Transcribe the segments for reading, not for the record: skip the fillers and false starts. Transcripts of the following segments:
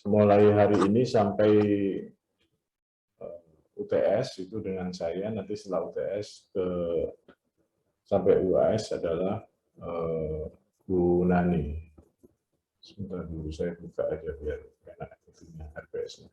mulai hari ini sampai UTS itu dengan saya, nanti setelah UTS sampai UAS adalah Bu Nani. Sebentar dulu saya buka aja biar enak itunya RPS-nya.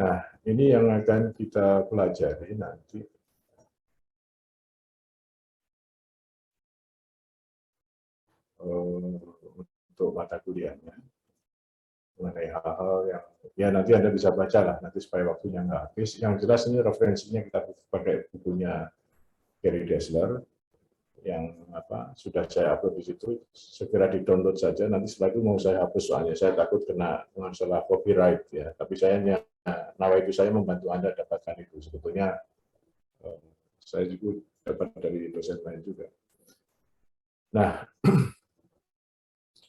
Nah, ini yang akan kita pelajari nanti. Untuk mata kuliahnya. Mengenai hal-hal yang ya nanti Anda bisa baca lah, nanti supaya waktunya nggak habis. Yang jelas ini referensinya kita pakai bukunya Gary Dessler, yang sudah saya upload di situ, segera di-download saja. Nanti setelah itu mau saya hapus soalnya saya takut kena masalah copyright ya. Tapi itu saya membantu Anda dapatkan itu. Sebetulnya saya juga dapat dari dosen lain juga. Nah,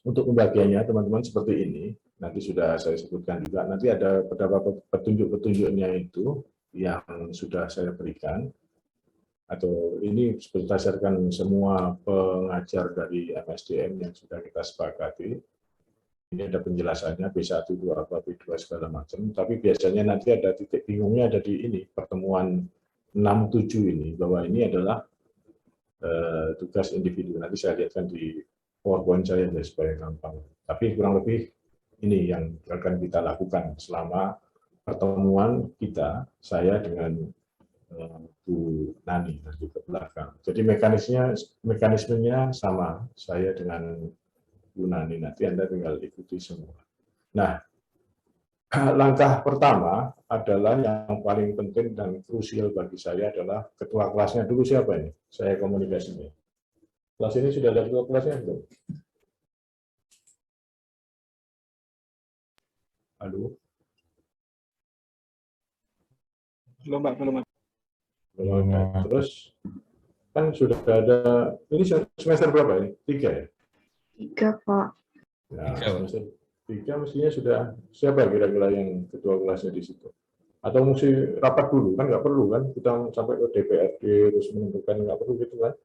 untuk pembagiannya teman-teman seperti ini. Nanti sudah saya sebutkan juga. Nanti ada beberapa petunjuk-petunjuknya itu yang sudah saya berikan. Atau ini berdasarkan semua pengajar dari MSDM yang sudah kita sepakati. Ini ada penjelasannya B1, 2, apa, B2 segala macam. Tapi biasanya nanti ada titik bingungnya ada di ini pertemuan 6-7 ini, bahwa ini adalah tugas individu. Nanti saya lihatkan di PowerPoint saya supaya gampang. Tapi kurang lebih ini yang akan kita lakukan selama pertemuan kita, saya dengan Bu Nani nanti ke belakang. Jadi mekanismenya sama, saya dengan Bu Nani, nanti Anda tinggal ikuti semua. Nah, langkah pertama adalah yang paling penting dan krusial bagi saya adalah ketua kelasnya dulu siapa ini? Saya komunikasinya. Kelas ini sudah ada ketua kelasnya belum? Halo? Belum, Pak, belum. Belum. Terus kan sudah ada, ini semester berapa ini? 3 ya? 3, Pak. Nah, semester 3 mestinya sudah, siapa kira-kira yang ketua kelasnya di situ? Atau mesti rapat dulu, kan nggak perlu kan? Kita sampai ke DPRD, terus menentukan, nggak perlu gitu kan?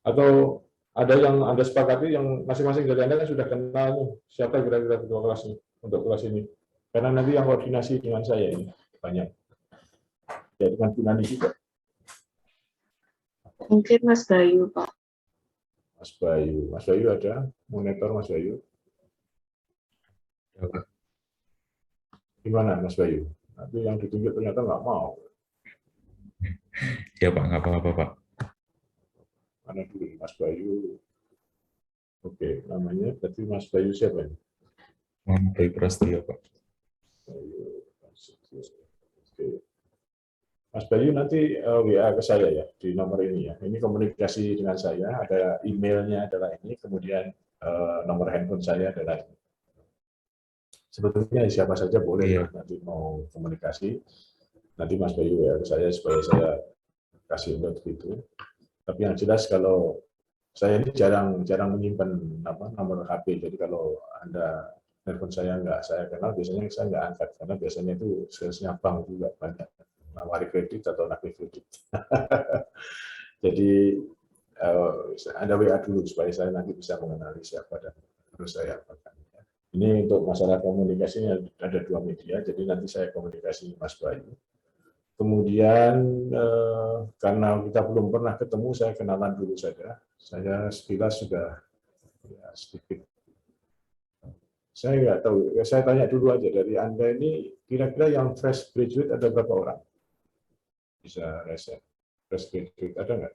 Atau ada yang Anda sepakati yang masing-masing dari Anda kan sudah kenal nih, siapa kira-kira ketua kelasnya untuk kelas ini? Karena nanti yang koordinasi dengan saya ini banyak. Ya, dengan Pinani juga. Mungkin Mas Bayu, Pak. Mas Bayu ada monitor Mas Bayu. Gimana Mas Bayu? Nanti yang ditunjuk ternyata nggak mau. Ya Pak, nggak apa-apa Pak. Mana dulu Mas Bayu? Oke, namanya berarti Mas Bayu siapa ini? Bayu Prasetyo Pak. Bayu Prasetyo. Oke. Mas Bayu nanti WA ke saya ya di nomor ini ya. Ini komunikasi dengan saya, ada emailnya adalah ini, kemudian nomor handphone saya adalah ini. Sebetulnya siapa saja boleh nanti mau komunikasi. Nanti Mas Bayu WA ke saya supaya saya kasih note gitu. Tapi yang jelas kalau saya ini jarang menyimpan nomor HP. Jadi kalau Anda telepon saya nggak saya kenal, biasanya saya nggak angkat karena biasanya itu salesnya bank juga banyak. Nawari kredit atau nagih kredit. Jadi Anda WA dulu supaya saya nanti bisa mengenali siapa dan terus saya apakan. Ini untuk masalah komunikasinya ada 2 media, jadi nanti saya komunikasi Mas Bayu. Kemudian karena kita belum pernah ketemu, saya kenalan dulu saja. Saya sekilas sudah ya, sedikit. Saya nggak tahu, ya, saya tanya dulu aja dari Anda ini kira-kira yang fresh graduate ada berapa orang? Bisa reset. Fresh graduate ada nggak?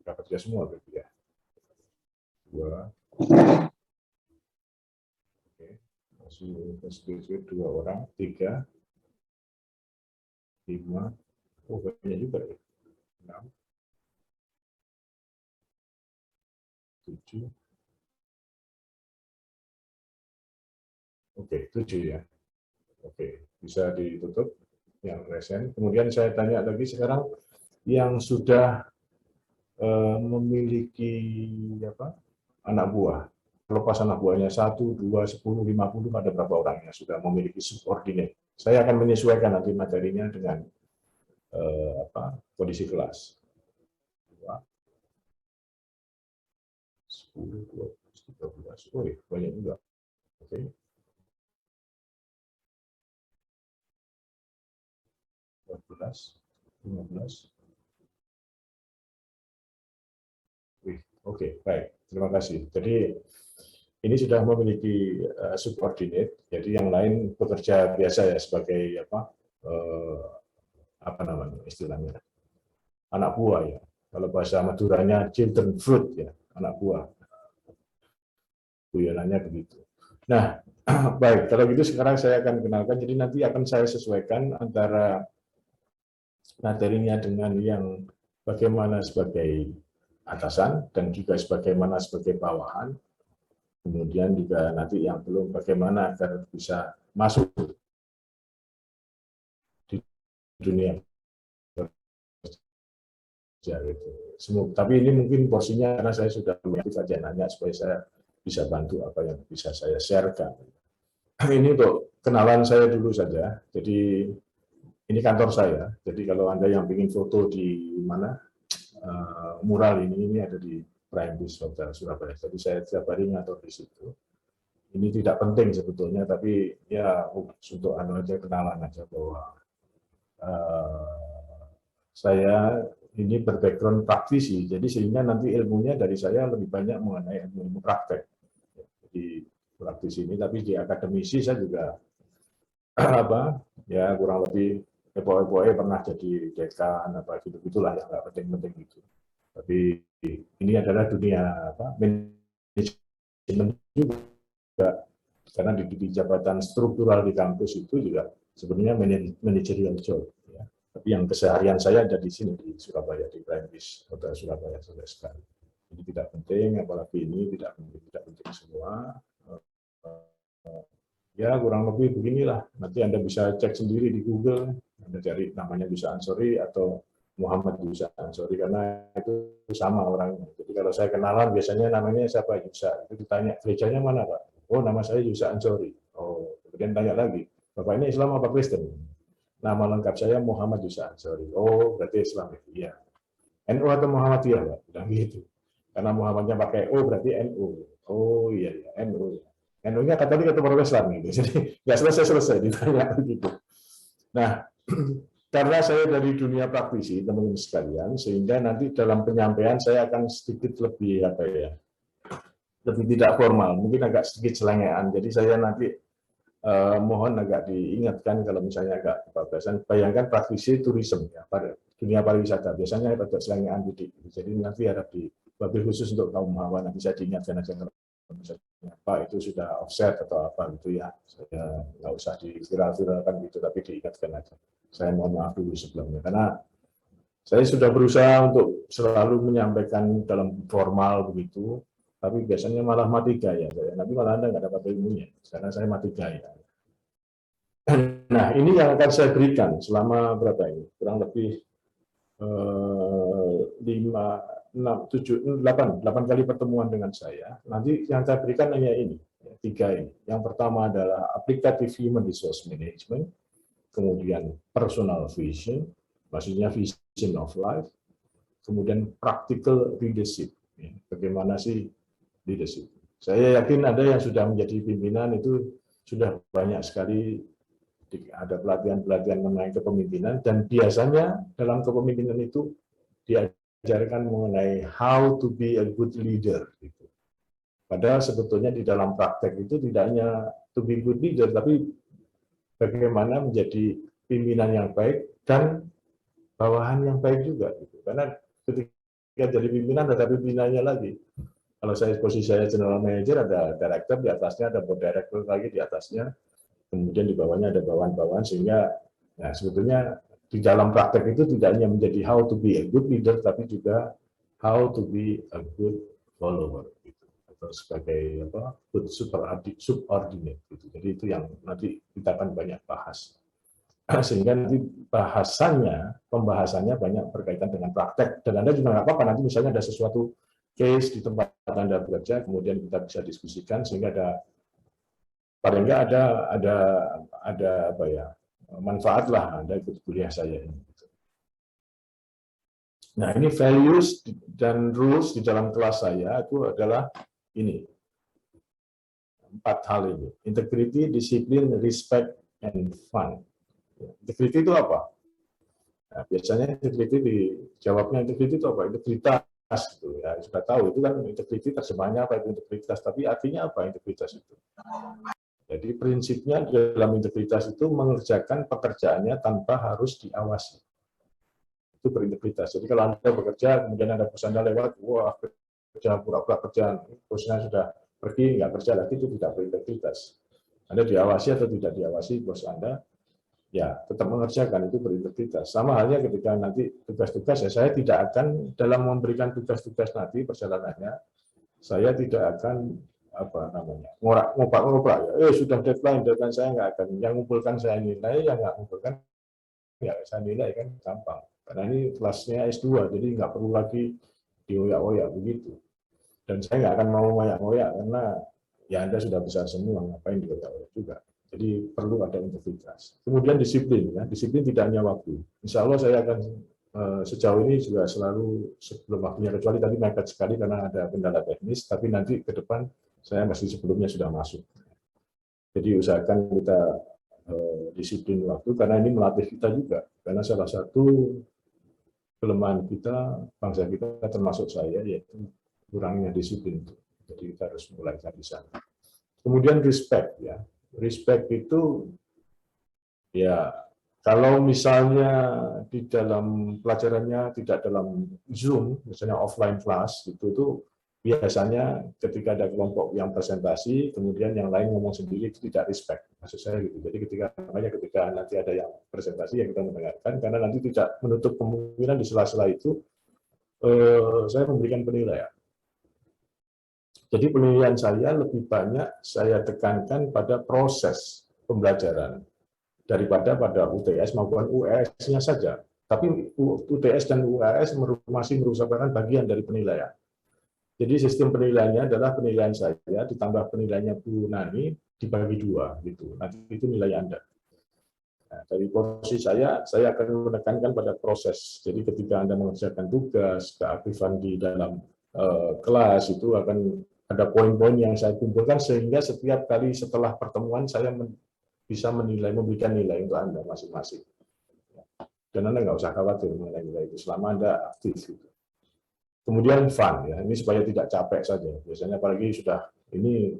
Dapat kerja semua berarti ya. 2. Oke. Masih fresh graduate 2 orang, 3, 5. Oh banyak juga ya. 6, 7. Oke, 7 ya. Oke, bisa ditutup yang resen. Kemudian saya tanya lagi sekarang yang sudah memiliki anak buah. terlepas anak buahnya 1, 2, 10, 50, ada berapa orang yang sudah memiliki subordinate. Saya akan menyesuaikan nanti materinya dengan kondisi kelas. 10, 12, 13, banyak juga. Oke. 14, 15. Oke, baik. Terima kasih. Jadi ini sudah memiliki subordinate, jadi yang lain bekerja biasa ya sebagai apa namanya istilahnya, anak buah ya. Kalau bahasa Maduranya children fruit ya, anak buah. Guyonannya begitu. Nah, baik. Kalau gitu sekarang saya akan kenalkan. Jadi nanti akan saya sesuaikan antara materinya dengan yang bagaimana sebagai atasan dan juga sebagaimana sebagai bawahan. Kemudian juga nanti yang belum bagaimana agar bisa masuk di dunia kerja gitu. Tapi ini mungkin porsinya karena saya sudah aktif saja nanya supaya saya bisa bantu apa yang bisa saya sharekan. Ini untuk kenalan saya dulu saja. Jadi ini kantor saya. Jadi kalau Anda yang ingin foto di mana mural ini ada di Prime Beach Hotel Surabaya. Jadi saya setiap hari ngatur di situ. Ini tidak penting sebetulnya, tapi ya untuk anu aja kenalan aja bahwa saya ini berbackground praktisi, jadi sehingga nanti ilmunya dari saya lebih banyak mengenai ilmu praktek. Jadi praktisi ini, tapi di akademisi saya juga ya kurang lebih pernah jadi dekan apa gitu-gitulah yang nggak penting-penting gitu. Tapi ini adalah dunia manajemen juga, karena di jabatan struktural di kampus itu juga sebenarnya managerial job. Ya. Tapi yang keseharian saya ada di sini di Surabaya, di Prime Beach Hotel Surabaya sampai sekarang. Jadi tidak penting, apalagi ini tidak penting semua. Ya kurang lebih beginilah. Nanti Anda bisa cek sendiri di Google, Anda cari namanya Yusa Ansori atau Muhammad Yusa Ansori, karena itu sama orangnya. Jadi kalau saya kenalan biasanya namanya siapa, Yusa. Itu ditanya gerejanya mana Pak? Oh nama saya Yusa Ansori. Oh kemudian tanya lagi, Bapak ini Islam apa Kristen? Nama lengkap saya Muhammad Yusa Ansori. Oh berarti Islam. Iya. NU atau Muhammadiyah Pak? Bilang gitu. Karena Muhammadnya pakai O berarti NU. Oh iya ya NU. NU-nya Katolik atau Protestan gitu. Jadi nggak selesai ditanya begitu. Nah, karena saya dari dunia praktisi, teman-teman sekalian, sehingga nanti dalam penyampaian saya akan sedikit lebih lebih tidak formal, mungkin agak sedikit selengean. Jadi saya nanti mohon agak diingatkan kalau misalnya agak kebablasan. Bayangkan praktisi tourism ya, pada dunia pariwisata biasanya ada selengean didik. Jadi nanti harap wabil khusus untuk kaum hawa, nanti saya diingatkan aja kalau misalnya Pak itu sudah offset atau apa gitu ya, saya nggak usah diviral-viralkan gitu, tapi diingatkan aja. Saya mohon maaf dulu sebelumnya, karena saya sudah berusaha untuk selalu menyampaikan dalam formal begitu, tapi biasanya malah mati gaya saya. Nanti malah Anda nggak dapat ilmunya, karena saya mati gaya. Nah, ini yang akan saya berikan selama berapa ini? Kurang lebih 8 kali pertemuan dengan saya. Nanti yang saya berikan hanya ini, 3 ini. Yang pertama adalah applicative human resource management, kemudian personal vision, maksudnya vision of life, kemudian practical leadership. Bagaimana sih leadership? Saya yakin ada yang sudah menjadi pimpinan itu sudah banyak sekali ada pelatihan-pelatihan mengenai kepemimpinan, dan biasanya dalam kepemimpinan itu diajarkan mengenai how to be a good leader. Padahal sebetulnya di dalam praktek itu tidak hanya to be good leader, tapi bagaimana menjadi pimpinan yang baik dan bawahan yang baik juga. Karena ketika jadi pimpinan ada pimpinannya lagi. Kalau saya posisi saya general manager, ada director di atasnya, ada board director lagi di atasnya, kemudian di bawahnya ada bawahan-bawahan, sehingga ya, sebetulnya di dalam praktek itu tidak hanya menjadi how to be a good leader, tapi juga how to be a good follower, gitu. Atau sebagai good subordinate. Gitu. Jadi itu yang nanti kita akan banyak bahas. Sehingga nanti pembahasannya banyak berkaitan dengan praktek. Dan Anda juga nggak apa-apa, nanti misalnya ada sesuatu case di tempat Anda bekerja, kemudian kita bisa diskusikan sehingga ada paling nggak ada apa ya, manfaat lah Anda ikut kuliah saya ini. Nah, ini values dan rules di dalam kelas saya itu adalah ini. 4 hal ini. Integrity, disiplin, respect, and fun. Integrity itu apa? Nah, biasanya integrity dijawabnya integrity itu apa? Integritas. Gitu, ya. Sudah tahu, itu kan integrity terjemahnya apa itu integritas. Tapi artinya apa integritas itu? Jadi prinsipnya dalam integritas itu mengerjakan pekerjaannya tanpa harus diawasi. Itu berintegritas. Jadi kalau Anda bekerja, kemudian Anda bos Anda lewat, wah kerja pura-pura kerjaan, bosnya sudah pergi, nggak kerja lagi, itu tidak berintegritas. Anda diawasi atau tidak diawasi bos Anda, ya tetap mengerjakan, itu berintegritas. Sama halnya ketika nanti tugas-tugas, ya saya tidak akan dalam memberikan tugas-tugas nanti perjalanannya, saya tidak akan apa namanya ngopak-ngopak ya, sudah deadline saya nggak akan, yang ngumpulkan saya nilai, yang nggak ngumpulkan ya saya nilai, kan gampang. Karena ini kelasnya S2, jadi nggak perlu lagi dioyak-oyak begitu. Dan saya nggak akan mau ngoyak-ngoyak karena ya Anda sudah besar semua, ngapain dioyak-oyak juga. Jadi perlu ada integritas. Kemudian disiplin, ya disiplin tidak hanya waktu. Insya Allah saya akan sejauh ini juga selalu sebelum waktunya, kecuali tadi mepet sekali karena ada kendala teknis, tapi nanti ke depan saya masih sebelumnya sudah masuk. Jadi usahakan kita disiplin waktu, karena ini melatih kita juga. Karena salah satu kelemahan kita, bangsa kita termasuk saya, yaitu kurangnya disiplin. Jadi kita harus mulai dari sana. Kemudian respect, ya. Respect itu ya kalau misalnya di dalam pelajarannya tidak dalam Zoom, misalnya offline class, itu biasanya ketika ada kelompok yang presentasi, kemudian yang lain ngomong sendiri, itu tidak respect. Maksud saya gitu. Jadi ketika nanti ada yang presentasi, yang kita mendengarkan, karena nanti tidak menutup kemungkinan di sela-sela itu saya memberikan penilaian. Jadi penilaian saya lebih banyak saya tekankan pada proses pembelajaran daripada pada UTS maupun UAS-nya saja. Tapi UTS dan UAS masih merupakan bagian dari penilaian. Jadi sistem penilaiannya adalah penilaian saya ditambah penilaiannya Bu Nani dibagi 2 gitu. Nanti itu nilai Anda. Nah, dari posisi saya akan menekankan pada proses. Jadi ketika Anda mengerjakan tugas, keaktifan di dalam kelas itu akan ada poin-poin yang saya kumpulkan sehingga setiap kali setelah pertemuan saya bisa memberikan nilai untuk Anda masing-masing. Dan Anda nggak usah khawatir mengenai nilai itu selama Anda aktif. Gitu. Kemudian fun, ya ini supaya tidak capek saja. Biasanya apalagi sudah ini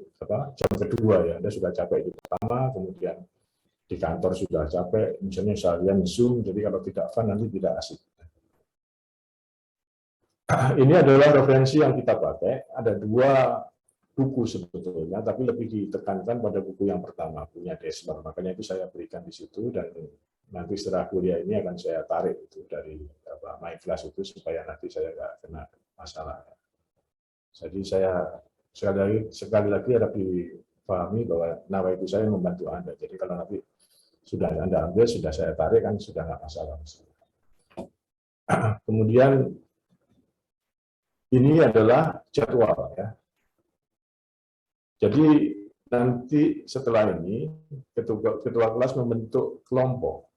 jam kedua ya, Anda sudah capek di pertama, kemudian di kantor sudah capek, misalnya seharian Zoom, jadi kalau tidak fun nanti tidak asik. Ini adalah referensi yang kita pakai. Ada 2 buku sebetulnya, tapi lebih ditekankan pada buku yang pertama, punya Dessler. Makanya itu saya berikan di situ, dan nanti setelah kuliah ini akan saya tarik itu dari My Class itu supaya nanti saya nggak kena masalah. Jadi saya sekali lagi harap dipahami bahwa nawa itu saya membantu Anda. Jadi kalau nanti sudah Anda ambil, sudah saya tarik, kan sudah nggak masalah. Kemudian ini adalah jadwal, ya. Jadi nanti setelah ini ketua kelas membentuk kelompok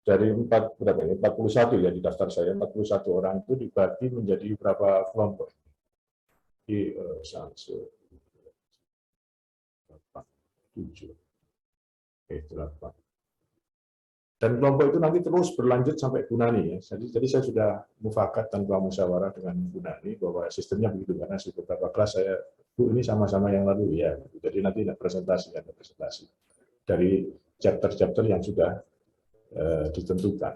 dari 41 ya di daftar saya, 41 orang itu dibagi menjadi berapa kelompok? Di 7, 8. Dan kelompok itu nanti terus berlanjut sampai Gunani, ya. Jadi saya sudah mufakat tanpa musyawarah dengan Gunani bahwa sistemnya begitu, karena di beberapa kelas saya, Bu ini sama-sama yang lalu ya. Jadi nanti ada presentasi dari chapter-chapter yang sudah ditentukan.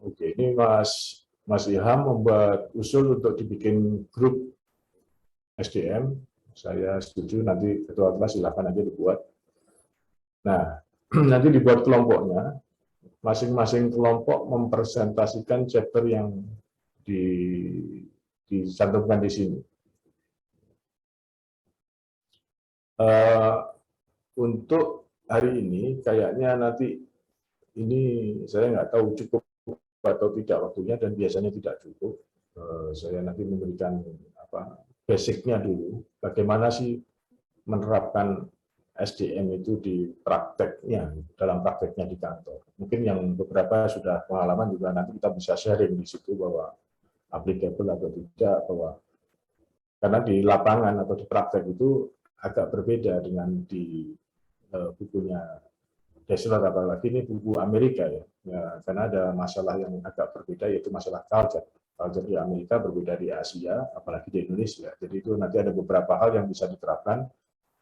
Oke, ini Mas Ilham membuat usul untuk dibikin grup SDM. Saya setuju, nanti ketua kelas silakan aja dibuat. Nah, nanti dibuat kelompoknya, masing-masing kelompok mempresentasikan chapter yang dicantumkan di sini. Untuk hari ini, kayaknya nanti ini saya nggak tahu cukup atau tidak waktunya, dan biasanya tidak cukup. Saya nanti memberikan basicnya dulu, bagaimana sih menerapkan SDM itu di prakteknya, dalam prakteknya di kantor. Mungkin yang beberapa sudah pengalaman juga nanti kita bisa sharing di situ bahwa applicable atau tidak, bahwa karena di lapangan atau di praktek itu agak berbeda dengan di bukunya Dessler, apalagi ini buku Amerika ya, karena ada masalah yang agak berbeda, yaitu masalah culture. Culture di Amerika berbeda di Asia, apalagi di Indonesia. Jadi itu nanti ada beberapa hal yang bisa diterapkan,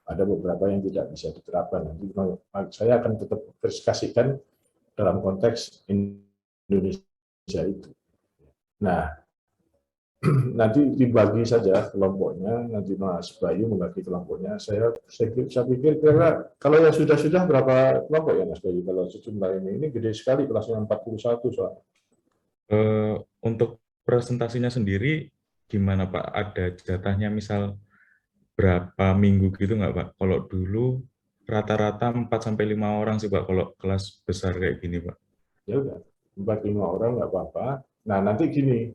ada beberapa yang tidak bisa diterapkan. Nanti saya akan tetap kasihkan dalam konteks Indonesia itu. Nah, nanti dibagi saja kelompoknya, nanti Mas Bayu membagi kelompoknya. Saya pikir kira kalau yang sudah berapa kelompok ya Mas Bayu? Kalau sejumlah ini gede sekali, kelasnya 41 soal. Untuk presentasinya sendiri gimana Pak? Ada jatahnya misal berapa minggu gitu nggak Pak? Kalau dulu rata-rata 4-5 orang sih Pak kalau kelas besar kayak gini Pak. Ya udah, 4-5 orang nggak apa-apa. Nah nanti gini,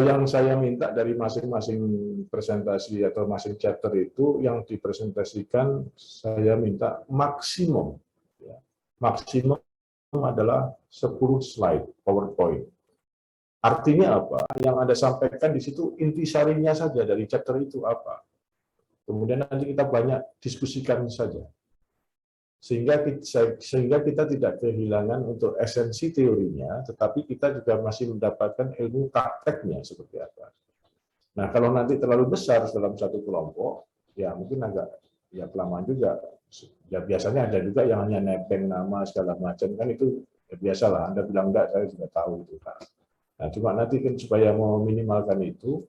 yang saya minta dari masing-masing presentasi atau masing chapter itu yang dipresentasikan, saya minta maksimum, ya, maksimum adalah 10 slide PowerPoint. Artinya apa? Yang Anda sampaikan di situ intisarinya saja dari chapter itu apa. Kemudian nanti kita banyak diskusikan saja. Sehingga kita tidak kehilangan untuk esensi teorinya, tetapi kita juga masih mendapatkan ilmu prakteknya seperti apa. Nah, kalau nanti terlalu besar dalam satu kelompok, ya mungkin agak ya kelamaan juga. Ya biasanya ada juga yang hanya nebeng nama segala macam, kan itu ya biasalah. Anda bilang enggak, saya sudah tahu itu kan. Nah, cuma nanti kan supaya meminimalkan itu,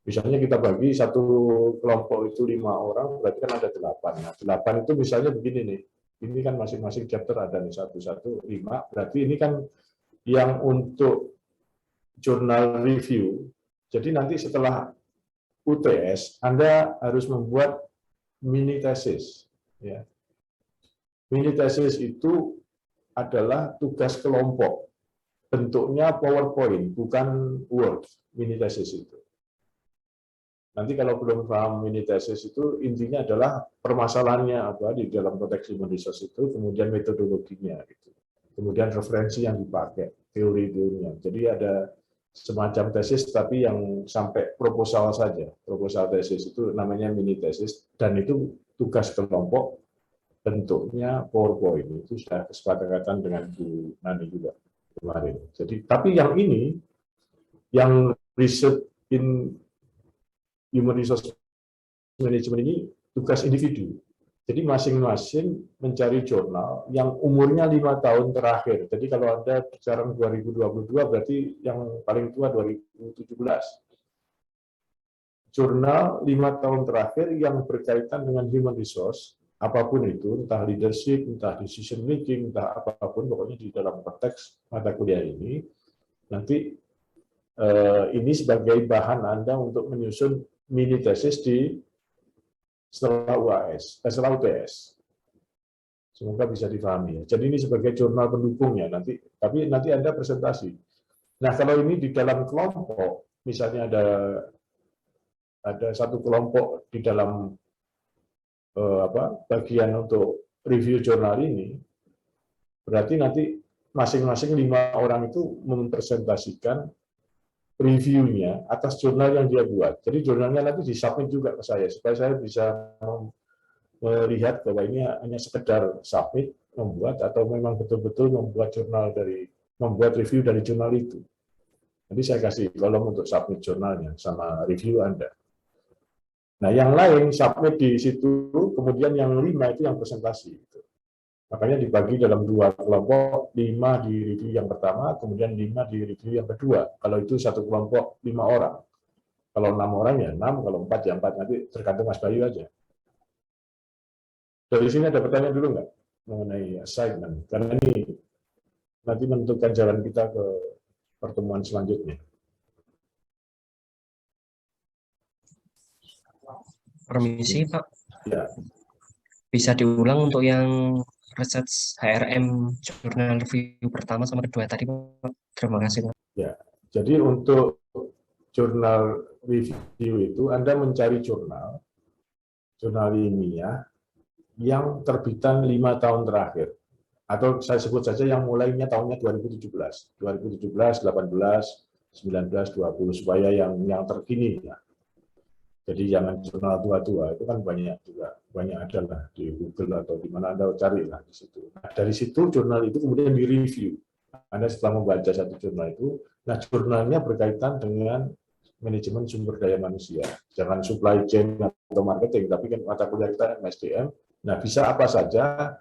misalnya kita bagi satu kelompok itu 5 orang, berarti kan ada 8. Nah, 8 itu misalnya begini nih. Ini kan masing-masing chapter ada nih 1-1, 5. Berarti ini kan yang untuk jurnal review. Jadi nanti setelah UTS, Anda harus membuat mini tesis. Ya. Mini tesis itu adalah tugas kelompok. Bentuknya PowerPoint, bukan Word, mini tesis itu. Nanti kalau belum paham mini tesis itu, intinya adalah permasalahannya apa di dalam konteks human resource itu, kemudian metodologinya, gitu. Kemudian referensi yang dipakai, teori-teorinya. Jadi ada semacam tesis, tapi yang sampai proposal saja. Proposal tesis itu namanya mini tesis, dan itu tugas kelompok, bentuknya PowerPoint. Itu sudah kesepakatan dengan Bu Nani juga kemarin. Jadi, tapi yang ini, yang research in human resource management ini tugas individu. Jadi masing-masing mencari jurnal yang umurnya 5 tahun terakhir. Jadi kalau Anda sekarang 2022 berarti yang paling tua 2017. Jurnal 5 tahun terakhir yang berkaitan dengan human resource, apapun itu, entah leadership, entah decision making, entah apapun, pokoknya di dalam konteks mata kuliah ini, nanti ini sebagai bahan Anda untuk menyusun mini tesis di setelah UTS. Semoga bisa difahami ya. Jadi ini sebagai jurnal pendukungnya nanti, tapi nanti Anda presentasi. Nah, kalau ini di dalam kelompok, misalnya ada satu kelompok di dalam bagian untuk review jurnal ini, berarti nanti masing-masing 5 orang itu mempresentasikan reviewnya atas jurnal yang dia buat. Jadi jurnalnya nanti disubmit juga ke saya, supaya saya bisa melihat bahwa ini hanya sekedar submit, membuat, atau memang betul-betul membuat review dari jurnal itu. Nanti saya kasih kolom untuk submit jurnalnya sama review Anda. Nah, yang lain submit di situ, kemudian yang 5 itu yang presentasi. Makanya dibagi dalam 2 kelompok, 5 di review yang pertama, kemudian 5 di review yang kedua. Kalau itu satu kelompok 5 orang. Kalau 6 orang ya 6, kalau 4 ya 4, nanti tergantung Mas Bayu aja. Dari sini ada pertanyaan dulu nggak mengenai assignment? Karena ini nanti menentukan jalan kita ke pertemuan selanjutnya. Permisi Pak. Ya. Bisa diulang untuk yang research HRM jurnal review pertama sama kedua tadi, Pak. Terima kasih, Pak. Ya, jadi untuk jurnal review itu Anda mencari jurnal ilmiah yang terbitan 5 tahun terakhir. Atau saya sebut saja yang mulainya tahunnya 2017, 18, 19, 20, supaya yang terkini ya. Jadi jangan jurnal tua-tua, itu kan banyak juga, banyak ada lah di Google atau di mana Anda cari lah di situ. Nah, dari situ jurnal itu kemudian direview. Anda setelah membaca satu jurnal itu, nah jurnalnya berkaitan dengan manajemen sumber daya manusia. Jangan supply chain atau marketing, tapi kan mata kuliah kita MSDM. Nah, bisa apa saja,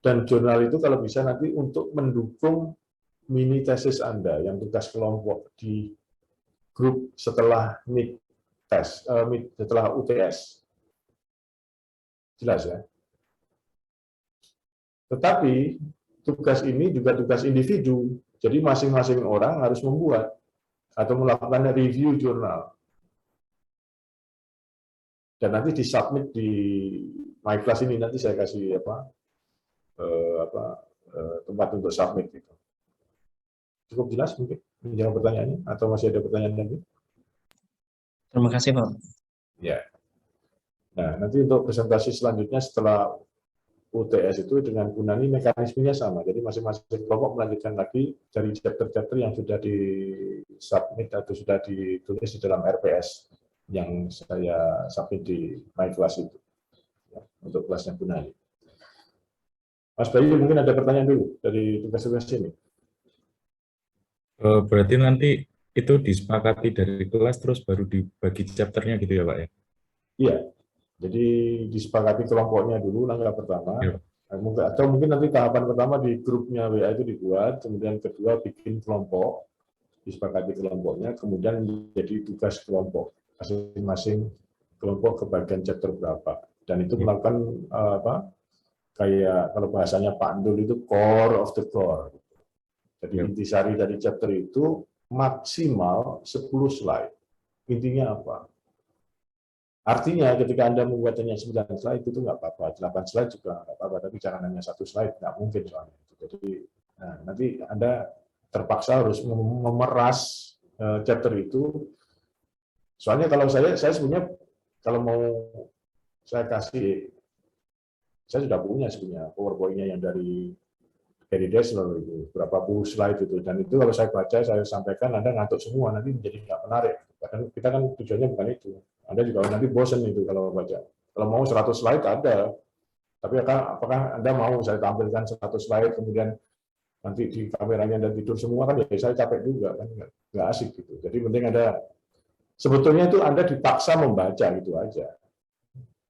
dan jurnal itu kalau bisa nanti untuk mendukung mini tesis Anda yang tugas kelompok di grup setelah setelah UTS. Jelas ya? Tetapi tugas ini juga tugas individu. Jadi masing-masing orang harus membuat atau melakukan review jurnal. Dan nanti disubmit di MyClass ini, nanti saya kasih tempat untuk submit gitu. Cukup jelas mungkin menjawab pertanyaannya atau masih ada pertanyaan lagi? Terima kasih, Pak. Ya. Nah, nanti untuk presentasi selanjutnya setelah UTS itu dengan Gunani mekanismenya sama. Jadi masing-masing kelompok melanjutkan lagi dari chapter-chapter yang sudah di-submit atau sudah ditulis di dalam RPS yang saya submit di MyClass itu. Ya, untuk kelasnya Gunani. Mas Bayu, mungkin ada pertanyaan dulu dari tugas-tugas ini. Berarti nanti itu disepakati dari kelas terus baru dibagi chapternya gitu ya Pak ya? Iya, jadi disepakati kelompoknya dulu langkah pertama. Ya. Atau mungkin nanti tahapan pertama di grupnya WA itu dibuat, kemudian kedua bikin kelompok, disepakati kelompoknya, kemudian menjadi tugas kelompok. Masing-masing kelompok kebagian chapter berapa. Dan itu melakukan kayak kalau bahasanya Pak Ndul itu core of the core. Jadi intisari dari chapter itu maksimal 10 slide. Intinya apa? Artinya ketika Anda membuatnya 9 slide itu nggak apa-apa, 8 slide juga nggak apa-apa, tapi jangan hanya 1 slide, nggak mungkin soalnya. Jadi nanti Anda terpaksa harus memeras chapter itu. Soalnya kalau saya sebenarnya kalau mau saya kasih, saya sudah punya sebenarnya PowerPoint-nya yang dari Dassler itu, berapa puluh slide itu, dan itu kalau saya baca, saya sampaikan, Anda ngantuk semua, nanti menjadi nggak menarik. Padahal kita kan tujuannya bukan itu. Anda juga nanti bosan itu kalau baca. Kalau mau 100 slide ada, tapi apakah Anda mau saya tampilkan 100 slide, kemudian nanti di kameranya Anda tidur semua, kan ya saya capek juga, kan nggak asik gitu. Jadi penting ada, sebetulnya itu Anda dipaksa membaca gitu aja.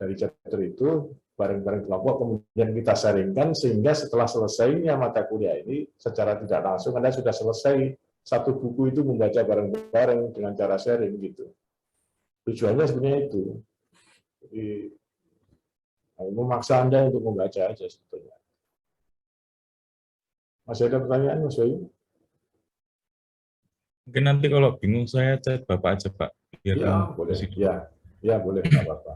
Dari chapter itu, bareng-bareng kelompok, kemudian kita sharingkan, sehingga setelah selesainya mata kuliah ini, secara tidak langsung Anda sudah selesai satu buku itu membaca bareng-bareng dengan cara sharing gitu. Tujuannya sebenarnya itu. Jadi, memaksa Anda untuk membaca aja sebetulnya. Masih ada pertanyaan, Mas Bayu? Mungkin nanti kalau bingung saya chat Bapak aja Pak. Biar Ya, boleh. Ya, boleh, nggak apa-apa.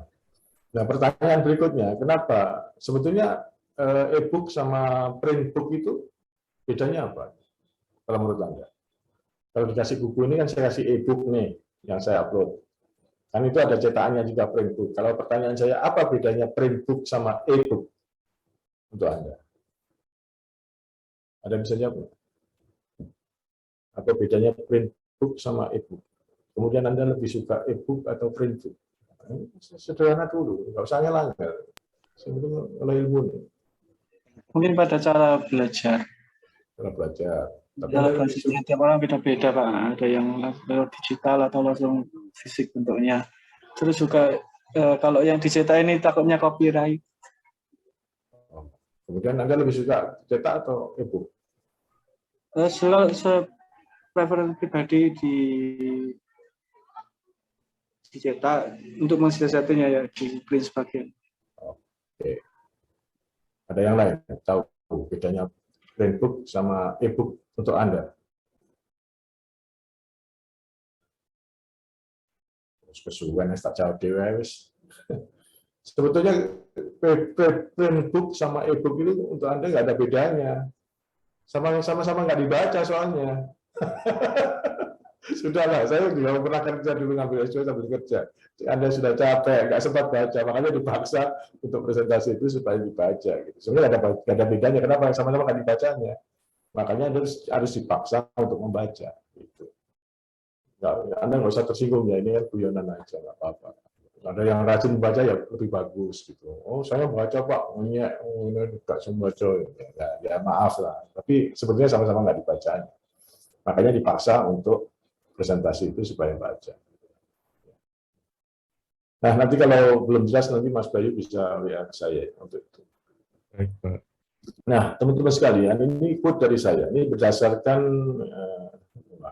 Nah, pertanyaan berikutnya, kenapa? Sebetulnya e-book sama print book itu bedanya apa? Kalau menurut Anda? Kalau dikasih buku ini kan saya kasih e-book nih, yang saya upload. Kan itu ada cetakannya juga print book. Kalau pertanyaan saya, apa bedanya print book sama e-book untuk Anda? Ada bisa jawab? Apa bedanya print book sama e-book? Kemudian Anda lebih suka e-book atau print book? Sederhana dulu, nggak usah ngelanggar. Sebetulnya oleh ilmu nih. Mungkin pada cara belajar. Cara belajar. Tapi Cara belajarnya tiap orang beda-beda, Pak. Ada yang lewat digital atau langsung fisik bentuknya. Terus juga kalau yang dicetak ini takutnya copyright. Kemudian Anda lebih suka cetak atau e-book? Preferensi pribadi dicetak untuk mensiasatinya ya di print sebagian. Oke. Ada yang lain tahu bedanya print book sama e-book untuk Anda? Terus kesuwen tak jawab dewe wis. Sebetulnya print book sama e-book itu untuk Anda nggak ada bedanya. Sama-sama nggak dibaca soalnya. Sudahlah, saya juga pernah kerja dulu ngambil S2 sambil kerja. Anda sudah capek, nggak sempat baca, makanya dipaksa untuk presentasi itu supaya dibaca. Gitu. Sebenarnya nggak ada bedanya, kenapa? Sama-sama nggak dibacanya. Makanya harus dipaksa untuk membaca. Gitu. Anda nggak usah tersinggung ya, ini kan guyonan aja, nggak apa-apa. Ada yang rajin membaca ya lebih bagus gitu. Oh saya baca Pak, ini nggak membaca, ya maaf lah. Tapi sebenarnya sama-sama nggak dibacanya. Makanya dipaksa untuk presentasi itu supaya baca. Nah nanti kalau belum jelas nanti Mas Bayu bisa WA saya untuk itu. Baik, Pak. Nah teman-teman sekalian, ini quote dari saya. Ini berdasarkan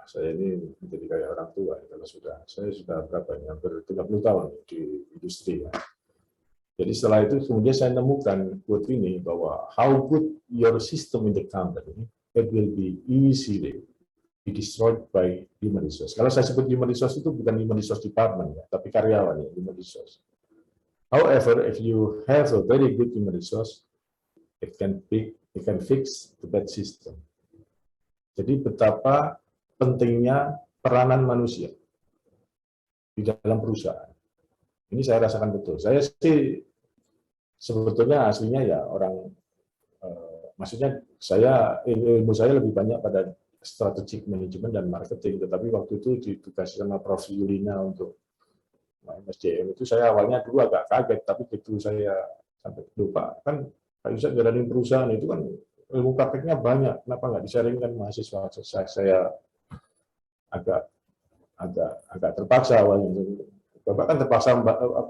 saya ini menjadi kayak orang tua kalau saya sudah berapa ini, hampir 30 tahun di industri ya. Jadi setelah itu kemudian saya nemukan quote ini bahwa how good your system in the company, it will be easily be destroyed by human resource. Kalau saya sebut human resource itu bukan human resource department ya, tapi karyawan ya, human resource. However, if you have a very good human resource, it can fix the bad system. Jadi betapa pentingnya peranan manusia di dalam perusahaan. Ini saya rasakan betul. Saya sih sebetulnya aslinya ya orang, maksudnya ilmu saya lebih banyak pada strategic management dan marketing. Tetapi waktu itu ditugasi sama Prof. Yulina untuk MSDM itu saya awalnya dulu agak kaget, tapi begitu saya sampai lupa kan Pak Yusuf jalanin perusahaan itu kan ilmu prakteknya banyak. Kenapa nggak di-sharingkan mahasiswa? Saya agak terpaksa awalnya. Bapak kan terpaksa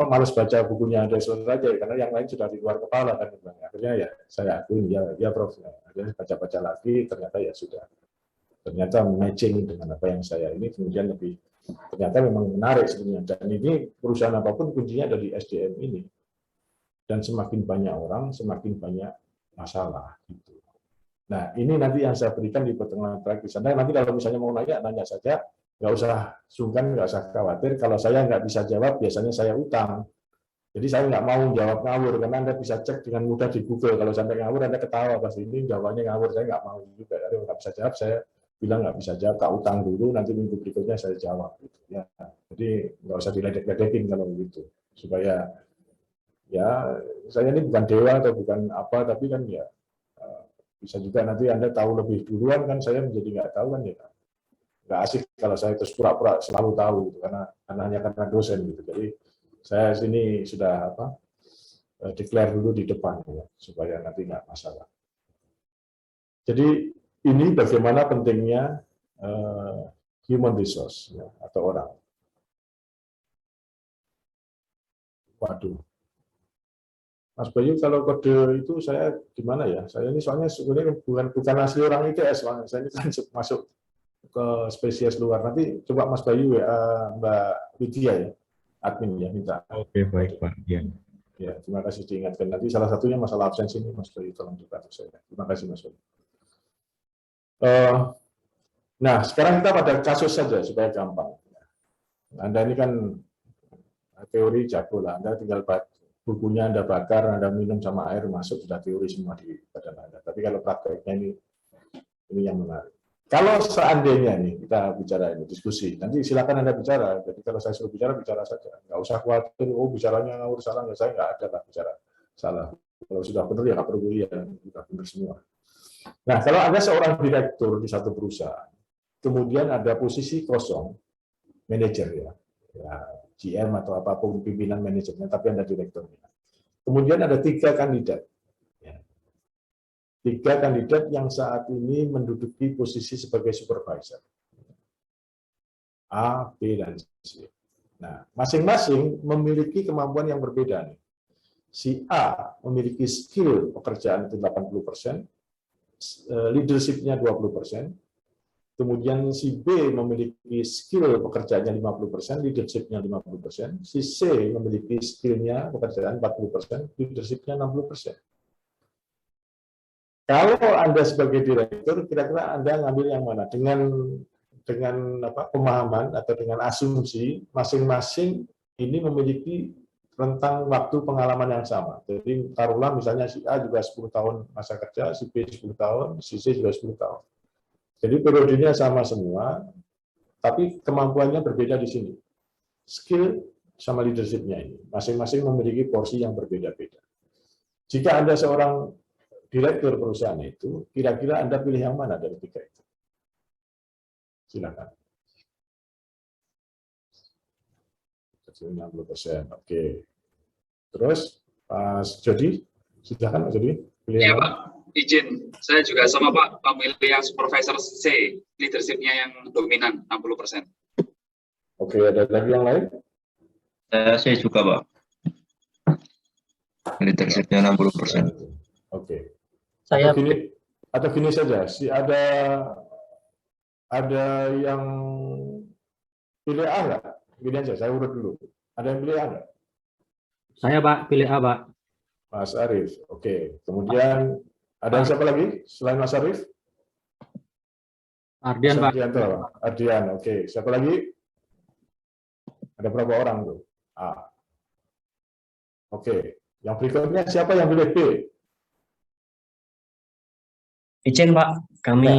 malas baca bukunya ada saja karena yang lain sudah di luar kepala kan. Akhirnya ya saya akuin ya Prof. Akhirnya baca-baca lagi ternyata ya sudah. Ternyata matching dengan apa yang saya ini kemudian ternyata memang menarik sebenarnya. Dan ini perusahaan apapun kuncinya ada di SDM ini. Dan semakin banyak orang semakin banyak masalah gitu. Nah, ini nanti yang saya berikan di pertemuan praktis. Nanti kalau misalnya mau nanya saja, nggak usah sungkan, nggak usah khawatir. Kalau saya nggak bisa jawab, biasanya saya utang. Jadi saya nggak mau jawab ngawur, karena Anda bisa cek dengan mudah di Google. Kalau sampai ngawur, Anda ketawa pasti ini jawabannya ngawur. Saya nggak mau juga. Kalau nggak bisa jawab, saya bilang nggak bisa jawab, tak utang dulu, nanti minggu berikutnya saya jawab. Gitu. Ya, jadi nggak usah diledek-ledekin kalau begitu. Supaya ya saya ini bukan dewa atau bukan apa, tapi kan ya bisa juga nanti Anda tahu lebih duluan kan, saya menjadi nggak tahu kan ya nggak asik kalau saya terus pura-pura selalu tahu gitu, karena hanya karena dosen gitu. Jadi saya sini sudah declare dulu di depan ya, supaya nanti nggak masalah. Jadi ini bagaimana pentingnya human resource ya, atau orang. Waduh. Mas Bayu, kalau kode itu saya gimana ya? Saya ini soalnya sebenarnya bukan asli orang ITS, soalnya saya ini kan masuk ke spesies luar. Nanti coba Mas Bayu Mbak Widya ya, admin ya, minta. Oke, baik Pak. Ya. Ya, terima kasih diingatkan. Nanti salah satunya masalah absensi ini Mas Bayu tolong juga untuk saya. Terima kasih Mas Bayu. Nah, sekarang kita pada kasus saja supaya gampang. Anda ini kan teori jago lah, Anda tinggal bukunya Anda bakar, Anda minum sama air, masuk sudah teori semua di badan Anda. Tapi kalau prakteknya ini yang menarik. Kalau seandainya nih kita bicara ini, diskusi, nanti silakan Anda bicara. Jadi kalau saya suruh bicara saja. Nggak usah khawatir, bicaranya ngawur salah, saya nggak ada lah bicara salah. Kalau sudah benar ya nggak perlu ya, sudah benar semua. Nah, kalau Anda seorang direktur di satu perusahaan, kemudian ada posisi kosong, manajer ya GM atau apapun pimpinan manajernya, tapi Anda direkturnya. Kemudian ada 3 kandidat. Ya. 3 kandidat yang saat ini menduduki posisi sebagai supervisor. A, B, dan C. Nah, masing-masing memiliki kemampuan yang berbeda. Nih. Si A memiliki skill pekerjaan itu 80%, leadership-nya 20%, kemudian si B memiliki skill pekerjaannya 50%, leadership-nya 50%, si C memiliki skill-nya pekerjaan 40%, leadership-nya 60%. Kalau Anda sebagai direktur, kira-kira Anda ngambil yang mana? Dengan pemahaman atau dengan asumsi masing-masing ini memiliki rentang waktu pengalaman yang sama. Jadi taruhlah misalnya si A juga 10 tahun masa kerja, si B 10 tahun, si C juga 10 tahun. Jadi periodenya sama semua, tapi kemampuannya berbeda di sini. Skill sama leadership-nya ini, masing-masing memiliki porsi yang berbeda-beda. Jika Anda seorang direktur perusahaan itu, kira-kira Anda pilih yang mana dari tiga itu? Silakan. 60%. Oke. Terus, Mas Jody, silakan Mas Jody. Pilih Iya yang Pak, izin. Saya juga sama Pak, memilih yang supervisor C, leadership-nya yang dominan 60%. Oke, ada lagi yang lain? Saya juga, Pak. Leadership-nya 60%. Oke. Saya Atau gini saja, ada yang pilih A nggak? Gini aja, saya urut dulu. Ada yang pilih A nggak? Saya Pak, pilih A Pak. Mas Arief, oke. Kemudian ada yang siapa lagi selain Mas Arief? Ardian Mas Pak. Ardian, oke. Siapa lagi? Ada berapa orang tuh? A. Oke. Yang berikutnya siapa yang pilih B? Izin Pak, kami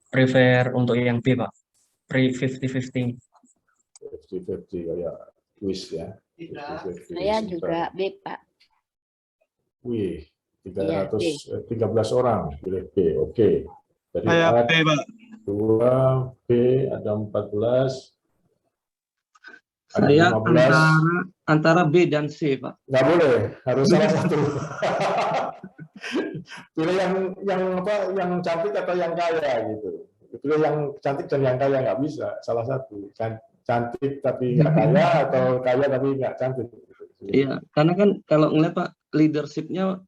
prefer untuk yang B Pak. Pre 50-50. 50-50 kayak quiz ya. 50-50. Saya juga B, Pak. Wih, Iya, B. 13 orang pilih B. Oke. Jadi Saya A B, Pak. 2, B ada 14. Ada Saya 15. antara B dan C Pak. Nggak boleh, harus salah satu. Pilih yang cantik atau yang kaya gitu. Pilih yang cantik dan yang kaya, nggak bisa, salah satu. Cantik tapi nggak kaya atau kaya tapi nggak cantik. Iya, karena kan kalau ngeliat Pak, leadership-nya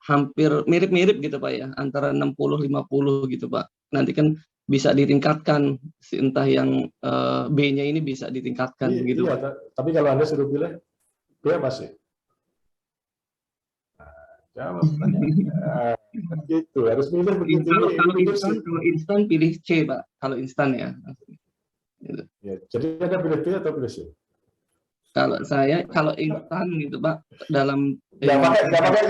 hampir mirip-mirip gitu Pak ya, antara 60-50 gitu Pak. Nanti kan bisa ditingkatkan, entah yang B-nya ini bisa ditingkatkan gitu Iya, Pak. tapi kalau Anda suruh pilih, B apa sih? Jawab pertanyaan. Gitu, harus milih begitu. Kalau instan pilih C Pak, kalau instan ya. Gitu. Ya, jadi Anda pilih B atau pilih C? Kalau saya, kalau instan gitu Pak, dalam Nggak pakai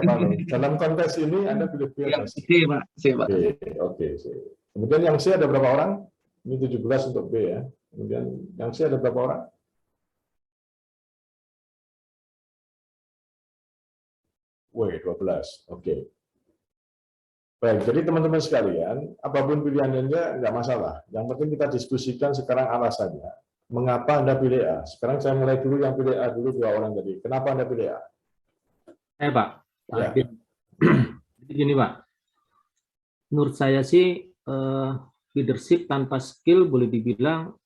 kalau. Dalam konteks ini Anda pilih B atau C? C Pak, C Pak. B, oke, C. Kemudian yang C ada berapa orang? Ini 17 untuk B ya. Kemudian yang C ada berapa orang? W, 12. Oke. Baik, jadi teman-teman sekalian, apapun pilihan Anda nggak masalah. Yang penting kita diskusikan sekarang alasannya. Mengapa Anda pilih A? Sekarang saya mulai dulu yang pilih A dulu 2 orang tadi. Kenapa Anda pilih A? Pak. Ya. Jadi gini Pak, menurut saya sih leadership tanpa skill boleh dibilang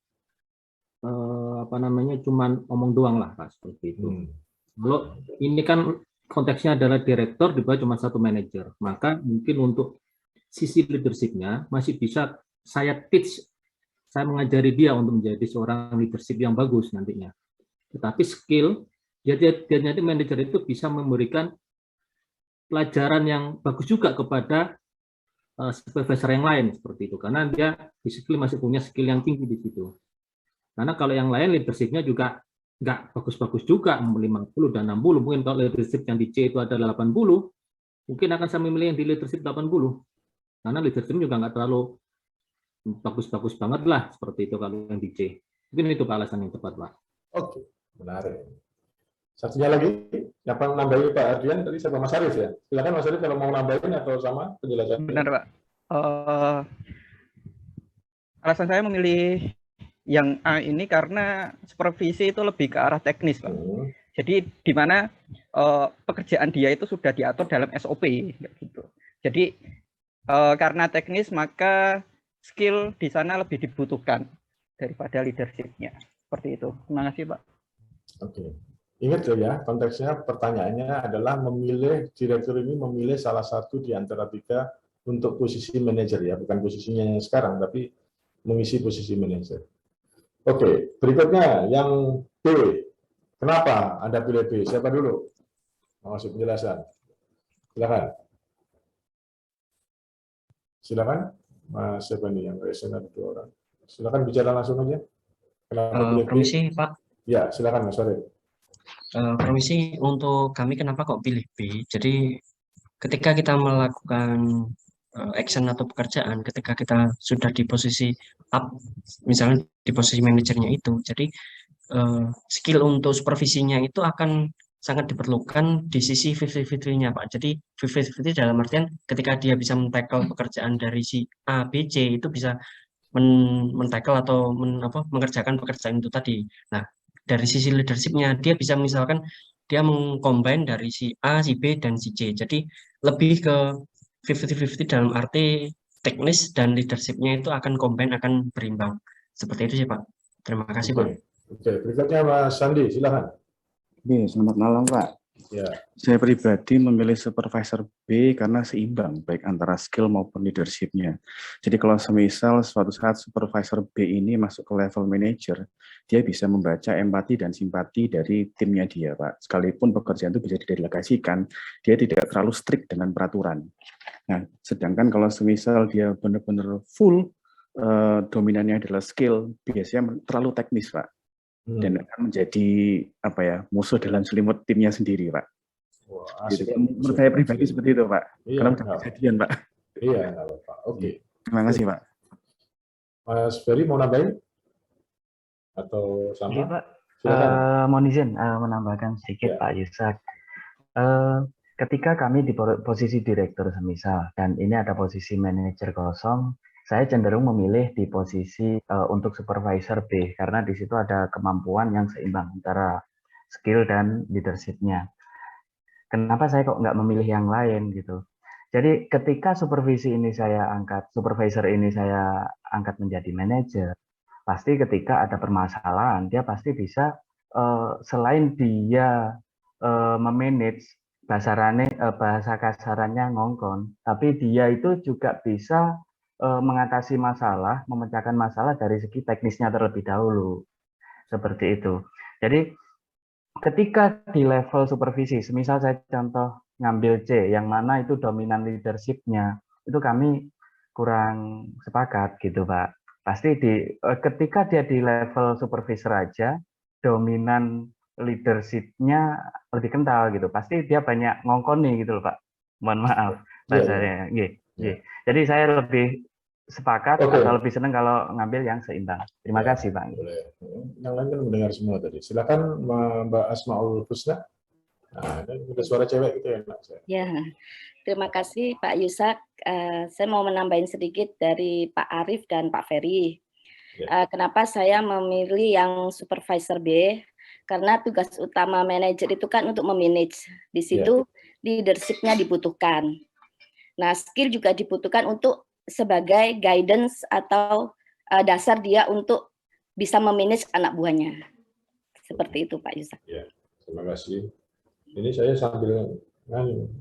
cuman omong doang lah Pak, seperti itu. Kalau ini kan konteksnya adalah direktur di bawah cuma satu manajer, maka mungkin untuk sisi leadership-nya masih bisa saya teach, saya mengajari dia untuk menjadi seorang leadership yang bagus nantinya. Tetapi skill, jadi manajer itu bisa memberikan pelajaran yang bagus juga kepada supervisor yang lain seperti itu, karena dia basically masih punya skill yang tinggi di situ. Karena kalau yang lain leadership-nya juga nggak bagus-bagus juga, 50 dan 60, mungkin kalau leadership yang di C itu ada 80, mungkin akan saya memilih yang di leadership 80, karena leadership juga nggak terlalu bagus-bagus banget lah, seperti itu kalau yang di C. Mungkin itu Pak alasan yang tepat Pak. Oke, menarik. Satunya lagi, siapa yang nambahin Pak Ardian tadi sama Mas Arief ya? Silakan Mas Arief kalau mau nambahin atau sama penjelasan. Benar Pak. Alasan saya memilih yang A ini karena supervisi itu lebih ke arah teknis Pak. Jadi di mana pekerjaan dia itu sudah diatur dalam SOP gitu. Jadi karena teknis maka skill di sana lebih dibutuhkan daripada leadership-nya. Seperti itu. Terima kasih Pak. Oke. Ingat ya, konteksnya pertanyaannya adalah memilih, direktur ini memilih salah satu di antara 3 untuk posisi manajer ya, bukan posisinya yang sekarang, tapi mengisi posisi manajer. Oke, berikutnya yang B. Kenapa Anda pilih B? Siapa dulu? Mau kasih penjelasan. Silakan. Silakan. Mas siapa nih yang resen ada 2 orang? Silakan bicara langsung aja. Kenapa pilih B? Permisi Pak. Ya, silakan Mas Arief. Permisi, untuk kami kenapa kok pilih B? Jadi ketika kita melakukan action atau pekerjaan, ketika kita sudah di posisi up, misalnya di posisi manajernya itu, jadi skill untuk supervisinya itu akan sangat diperlukan di sisi 50-50-nya, Pak. Jadi 50-50 dalam artian ketika dia bisa men-tackle pekerjaan dari si A, B, C itu bisa men-tackle atau mengerjakan pekerjaan itu tadi. Nah, dari sisi leadership-nya dia bisa misalkan dia mengcombine dari si A, si B, dan si C. Jadi lebih ke 50-50 dalam arti teknis dan leadership-nya itu akan combine, akan berimbang. Seperti itu sih, Pak. Terima kasih, Pak. Oke, berikutnya Mas Sandi, silakan. Selamat malam, Pak. Ya. Saya pribadi memilih supervisor B karena seimbang, baik antara skill maupun leadership-nya. Jadi kalau semisal suatu saat supervisor B ini masuk ke level manager, dia bisa membaca empati dan simpati dari timnya dia, Pak. Sekalipun pekerjaan itu bisa didelegasikan, dia tidak terlalu strict dengan peraturan. Nah, sedangkan kalau semisal dia benar-benar full, dominannya adalah skill, biasanya terlalu teknis, Pak. Dan akan menjadi musuh dalam selimut timnya sendiri, Pak. Wah, Jadi, menurut saya pribadi seperti itu, Pak. Iya, Karena sudah kejadian, Pak. Iya, nggak apa-apa. Oke. Terima kasih, Pak. Mas Ferry mau nambahin? Atau sama? Iya, Pak. Silakan. Mohon izin menambahkan sedikit, Pak Yusak. Ketika kami di posisi direktur semisal, dan ini ada posisi manajer kosong, saya cenderung memilih di posisi untuk supervisor B, karena di situ ada kemampuan yang seimbang antara skill dan leadership-nya. Kenapa saya kok nggak memilih yang lain gitu? Jadi ketika supervisor ini saya angkat menjadi manajer, pasti ketika ada permasalahan, dia pasti bisa selain dia memanage bahasa kasarannya ngongkon, tapi dia itu juga bisa mengatasi masalah, memecahkan masalah dari segi teknisnya terlebih dahulu. Seperti itu. Jadi ketika di level supervisi, semisal saya contoh ngambil C, yang mana itu dominan leadership-nya, itu kami kurang sepakat gitu, Pak. Pasti ketika dia di level supervisor aja, dominan leadership-nya lebih kental gitu. Pasti dia banyak ngongkon nih gitu loh, Pak. Mohon maaf bahasanya. Jadi saya lebih sepakat atau lebih senang kalau ngambil yang seimbang. Terima kasih, Pak. Boleh. Yang lain kan mendengar semua tadi. Silakan Mbak Asmaul Husna. Nah, ini udah suara cewek gitu ya, Mbak. Ya, terima kasih Pak Yusak. Saya mau menambahin sedikit dari Pak Arief dan Pak Ferry. Kenapa saya memilih yang supervisor B? Karena tugas utama manajer itu kan untuk memanage. Di situ leadership-nya dibutuhkan. Nah, skill juga dibutuhkan untuk sebagai guidance atau dasar dia untuk bisa memanage anak buahnya. Seperti itu, Pak Yusak. Ya, terima kasih. Ini saya sambil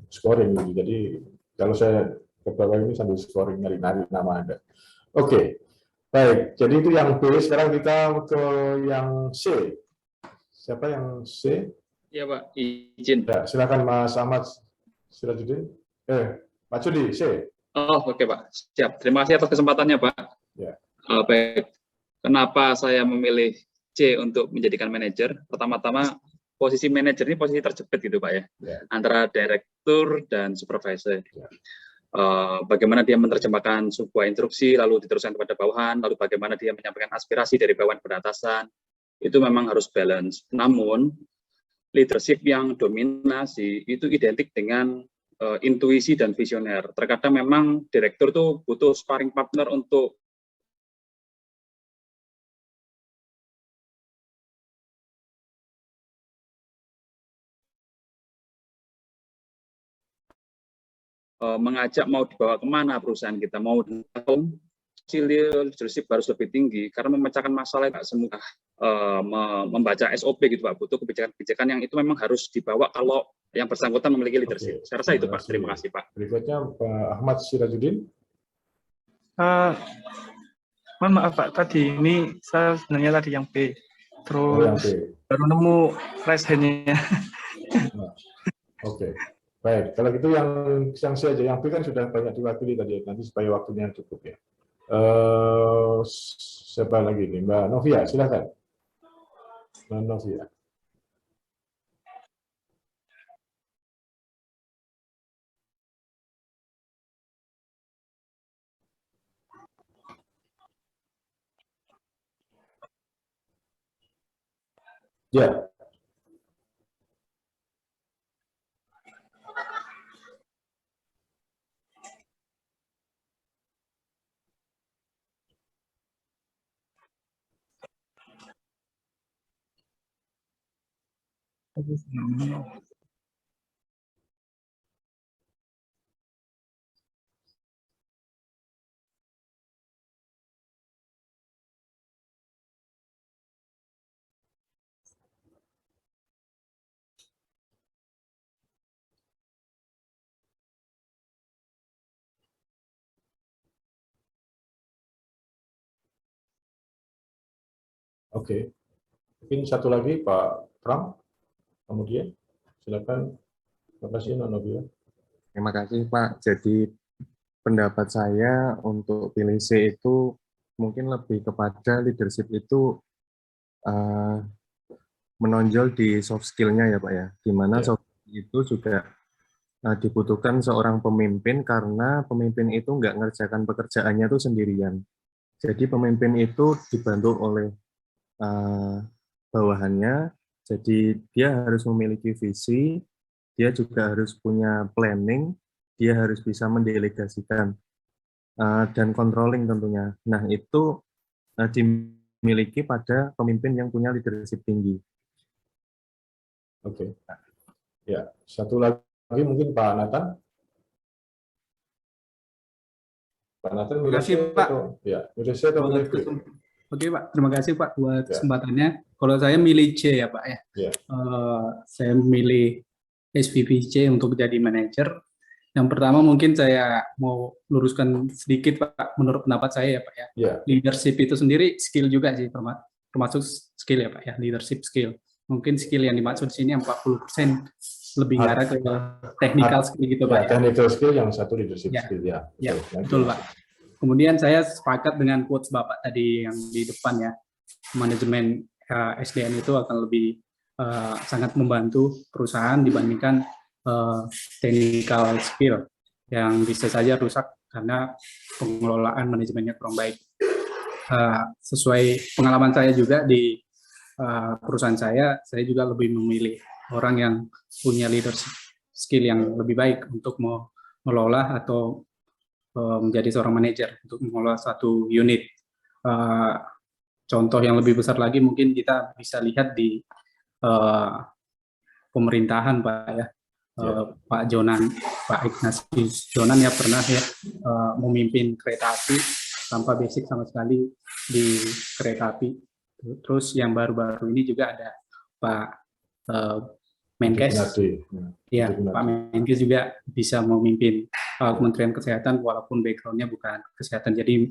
scoring, jadi kalau saya ke bawah ini sambil scoring nyari-nyari nama Anda. Oke, baik. Jadi itu yang B. Sekarang kita ke yang C. Siapa yang C? Iya, Pak. Izin. Ya, silakan Mas Ahmad Sirajuddin. Pak Cudi, C. Oh, oke, Pak. Siap. Terima kasih atas kesempatannya, Pak. Ya. Baik. Kenapa saya memilih C untuk menjadikan manajer? Pertama-tama, posisi manajer ini posisi terjepit gitu, Pak ya. Antara direktur dan supervisor. Bagaimana dia menerjemahkan sebuah instruksi, lalu diteruskan kepada bawahan, lalu bagaimana dia menyampaikan aspirasi dari bawahan ke atasan. Itu memang harus balance. Namun, leadership yang dominasi itu identik dengan intuisi dan visioner. Terkadang memang direktur tuh butuh sparring partner untuk mengajak mau dibawa kemana perusahaan kita, mau leadership harus lebih tinggi karena memecahkan masalah tidak semudah membaca SOP gitu Pak, butuh kebijakan-kebijakan yang itu memang harus dibawa kalau yang bersangkutan memiliki leadership. Saya rasa itu Pak. Terima kasih Pak. Berikutnya Pak Ahmad Sirajuddin. Mohon maaf Pak, tadi ini saya sebenarnya tadi yang B, terus baru nemu raise hand-nya. Oke, baik. Kalau gitu yang C aja, yang B kan sudah banyak diwakili tadi, nanti supaya waktunya cukup ya. Siapa lagi nih, Mbak Novia, silakan. Mbak Novia. Ya. Oke. Mungkin satu lagi Pak Pram. Kemudian silakan. Terima kasih Nobia. Terima kasih Pak. Jadi pendapat saya untuk pilih C itu mungkin lebih kepada leadership itu menonjol di soft skill-nya ya Pak ya. Di mana soft skill itu juga dibutuhkan seorang pemimpin karena pemimpin itu nggak ngerjakan pekerjaannya itu sendirian. Jadi pemimpin itu dibantu oleh bawahannya, jadi dia harus memiliki visi, dia juga harus punya planning, dia harus bisa mendelegasikan, dan controlling tentunya. Nah, itu dimiliki pada pemimpin yang punya leadership tinggi. Oke. Ya, satu lagi mungkin Pak Nathan. Pak Nathan, terima kasih Pak. Ya, Oke Pak, terima kasih Pak buat kesempatannya. Kalau saya milih C ya Pak ya. Saya memilih SVPC untuk jadi manajer. Yang pertama mungkin saya mau luruskan sedikit Pak, menurut pendapat saya ya Pak ya. Leadership itu sendiri skill juga sih, termasuk skill ya Pak ya, leadership skill. Mungkin skill yang dimaksud sini 40% lebih arah ke technical skill gitu Pak. Technical skill yang satu leadership skill ya. Ya, betul Pak. Kemudian saya sepakat dengan quotes Bapak tadi yang di depan ya, manajemen SDM itu akan lebih sangat membantu perusahaan dibandingkan technical skill yang bisa saja rusak karena pengelolaan manajemennya kurang baik. Sesuai pengalaman saya juga di perusahaan saya juga lebih memilih orang yang punya leadership skill yang lebih baik untuk mengelola atau menjadi seorang manajer untuk mengelola satu unit. Contoh yang lebih besar lagi mungkin kita bisa lihat di pemerintahan Pak ya. Pak Ignatius Jonan ya pernah ya memimpin kereta api tanpa basic sama sekali di kereta api. Terus yang baru-baru ini juga ada Pak Menkes. Ya, Pak Menkes juga bisa memimpin Kementerian Kesehatan walaupun background-nya bukan kesehatan. Jadi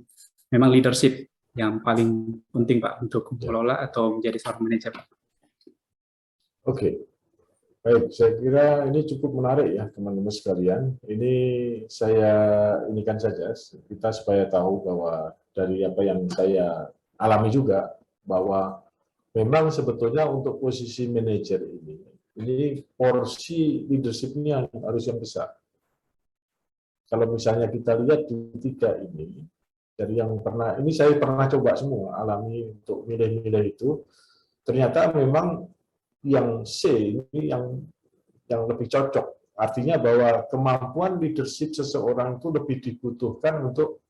memang leadership yang paling penting Pak untuk mengelola atau menjadi seorang manajer. Oke. Baik, saya kira ini cukup menarik ya teman-teman sekalian. Ini saya inikan saja kita supaya tahu bahwa dari apa yang saya alami juga bahwa memang sebetulnya untuk posisi manajer ini porsi leadership-nya harus yang besar. Kalau misalnya kita lihat di tiga ini, dari yang ini saya pernah coba semua alami untuk milih-milih itu, ternyata memang yang C ini yang lebih cocok. Artinya bahwa kemampuan leadership seseorang itu lebih dibutuhkan untuk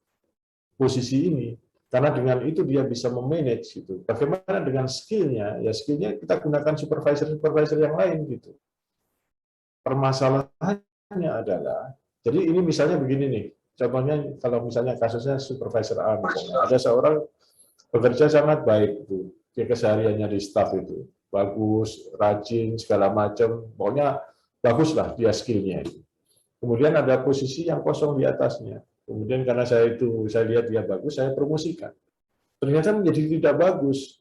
posisi ini. Karena dengan itu dia bisa memanage gitu. Bagaimana dengan skillnya? Ya skillnya kita gunakan supervisor yang lain gitu. Permasalahannya adalah, jadi ini misalnya begini nih, contohnya kalau misalnya kasusnya supervisor A, misalnya, ada seorang bekerja sangat baik itu, kesehariannya di staff itu, bagus, rajin, segala macam, pokoknya baguslah dia skillnya itu. Kemudian ada posisi yang kosong di atasnya. Kemudian karena saya lihat dia bagus, saya promosikan. Ternyata menjadi tidak bagus.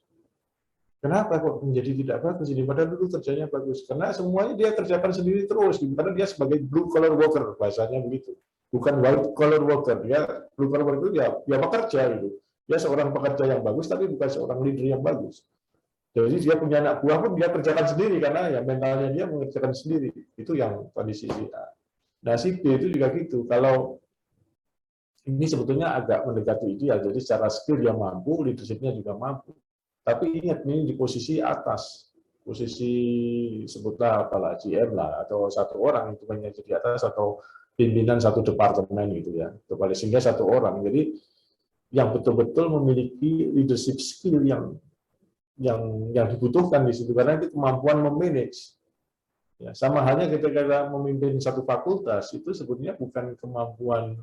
Kenapa kok menjadi tidak bagus ini? Padahal dulu kerjanya bagus. Karena semuanya dia kerjakan sendiri terus. Karena dia sebagai blue collar worker, bahasanya begitu. Bukan white collar worker. Dia blue collar worker itu dia pekerja gitu. Dia seorang pekerja yang bagus, tapi bukan seorang leader yang bagus. Jadi dia punya anak buah pun dia kerjakan sendiri karena ya mentalnya dia mengerjakan sendiri. Itu yang kondisi A. Nah si B itu juga gitu. Kalau ini sebetulnya agak mendekati ideal, jadi secara skill dia mampu, leadership-nya juga mampu. Tapi ingat, ini di posisi atas. posisi sebutlah apalah GM lah, atau satu orang itu hanya di atas, atau pimpinan satu departemen gitu ya, atau paling sehingga satu orang. Jadi yang betul-betul memiliki leadership skill yang dibutuhkan di situ, karena itu kemampuan memanage. Ya, sama halnya ketika kita memimpin satu fakultas, itu sebetulnya bukan kemampuan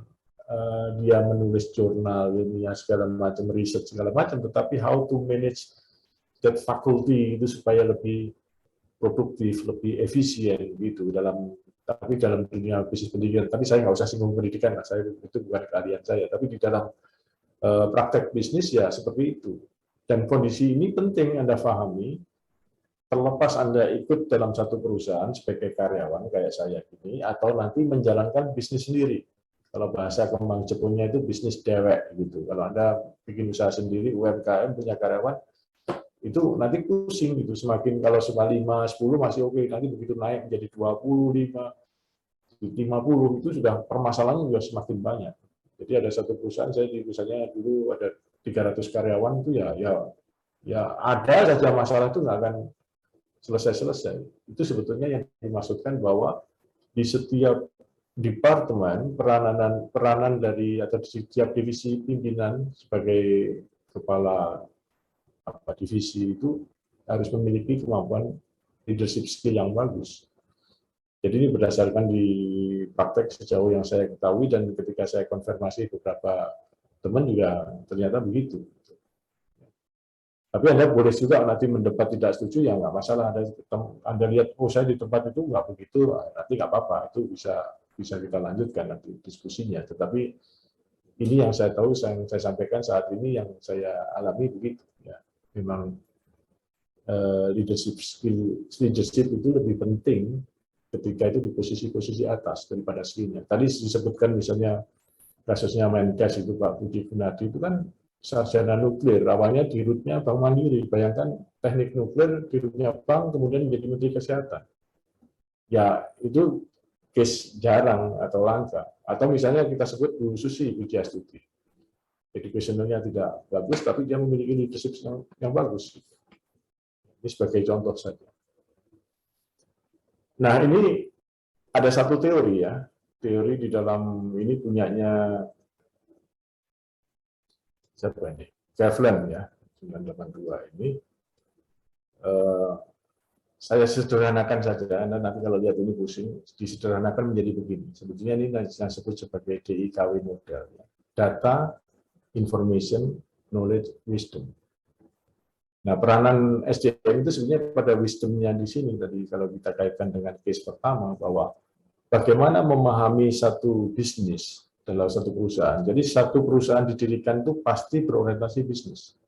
dia menulis jurnal, ilmiah segala macam, riset segala macam, tetapi how to manage that faculty itu supaya lebih produktif, lebih efisien gitu tapi dalam dunia bisnis pendidikan. Tapi saya nggak usah singgung pendidikan, saya itu bukan keahlian saya, tapi di dalam praktek bisnis ya seperti itu. Dan kondisi ini penting Anda pahami, terlepas Anda ikut dalam satu perusahaan sebagai karyawan kayak saya ini, atau nanti menjalankan bisnis sendiri. Kalau bahasa kembang Jepunnya itu bisnis dewek gitu. Kalau Anda bikin usaha sendiri, UMKM, punya karyawan, itu nanti pusing gitu. Semakin kalau cuma 5, 10 masih oke, nanti begitu naik menjadi 25, 50, itu sudah permasalahan sudah semakin banyak. Jadi ada satu perusahaan, saya di perusahaannya dulu ada 300 karyawan, itu ya ada saja masalah, itu nggak akan selesai-selesai. Itu sebetulnya yang dimaksudkan bahwa di setiap departemen peranan dari atau di setiap divisi pimpinan sebagai kepala divisi itu harus memiliki kemampuan leadership skill yang bagus. Jadi ini berdasarkan di praktek sejauh yang saya ketahui, dan ketika saya konfirmasi beberapa teman juga ternyata begitu. Tapi Anda boleh juga nanti mendebat tidak setuju, ya nggak masalah. Anda lihat, oh saya di tempat itu nggak begitu, nanti nggak apa-apa, itu bisa kita lanjutkan nanti diskusinya. Tetapi ini yang saya tahu, yang saya sampaikan saat ini, yang saya alami begitu. Ya, memang leadership itu lebih penting ketika itu di posisi-posisi atas daripada skillnya. Tadi disebutkan misalnya kasusnya Menkes itu Pak Budi Gunadi, itu kan sarjana nuklir, awalnya di rootnya Bank Mandiri. Bayangkan teknik nuklir di rootnya bank, kemudian menjadi Menteri Kesehatan. Ya itu case jarang atau langka. Atau misalnya kita sebut Bu Susi Pujiastuti. Educationalnya tidak bagus, tapi dia memiliki leadership yang bagus. Ini sebagai contoh saja. Nah, ini ada satu teori ya. Teori di dalam ini punyanya siapa ini? Kevlin ya, 982 ini. Saya sederhanakan saja, Anda nanti kalau lihat ini pusing, disederhanakan menjadi begini. Sebetulnya ini yang disebut sebagai DIKW model. Data, Information, Knowledge, Wisdom. Nah, peranan SDM itu sebenarnya pada wisdom-nya di sini tadi, kalau kita kaitkan dengan case pertama, bahwa bagaimana memahami satu bisnis dalam satu perusahaan. Jadi satu perusahaan didirikan itu pasti berorientasi bisnis.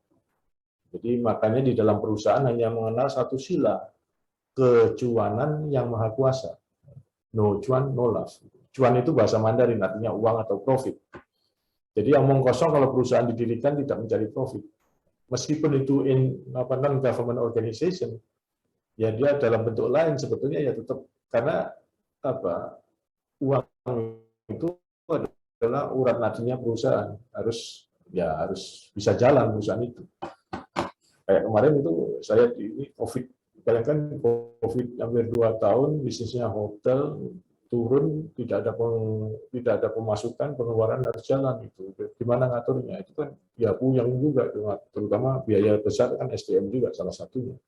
Jadi makanya di dalam perusahaan hanya mengenal satu sila, kecuanan yang maha kuasa. No cuan, no loss. Cuan itu bahasa Mandarin, artinya uang atau profit. Jadi yang omong kosong kalau perusahaan didirikan tidak mencari profit. Meskipun itu non-government organization, ya dia dalam bentuk lain sebetulnya ya tetap, karena uang itu adalah urat nadinya perusahaan, harus bisa jalan perusahaan itu. Kayak kemarin itu saya ini COVID, bayangkan COVID hampir 2 tahun, bisnisnya hotel turun, tidak ada pemasukan, pengeluaran harus jalan itu. Gimana ngaturnya? Itu kan ya puyeng juga, terutama biaya besar kan SDM juga salah satunya.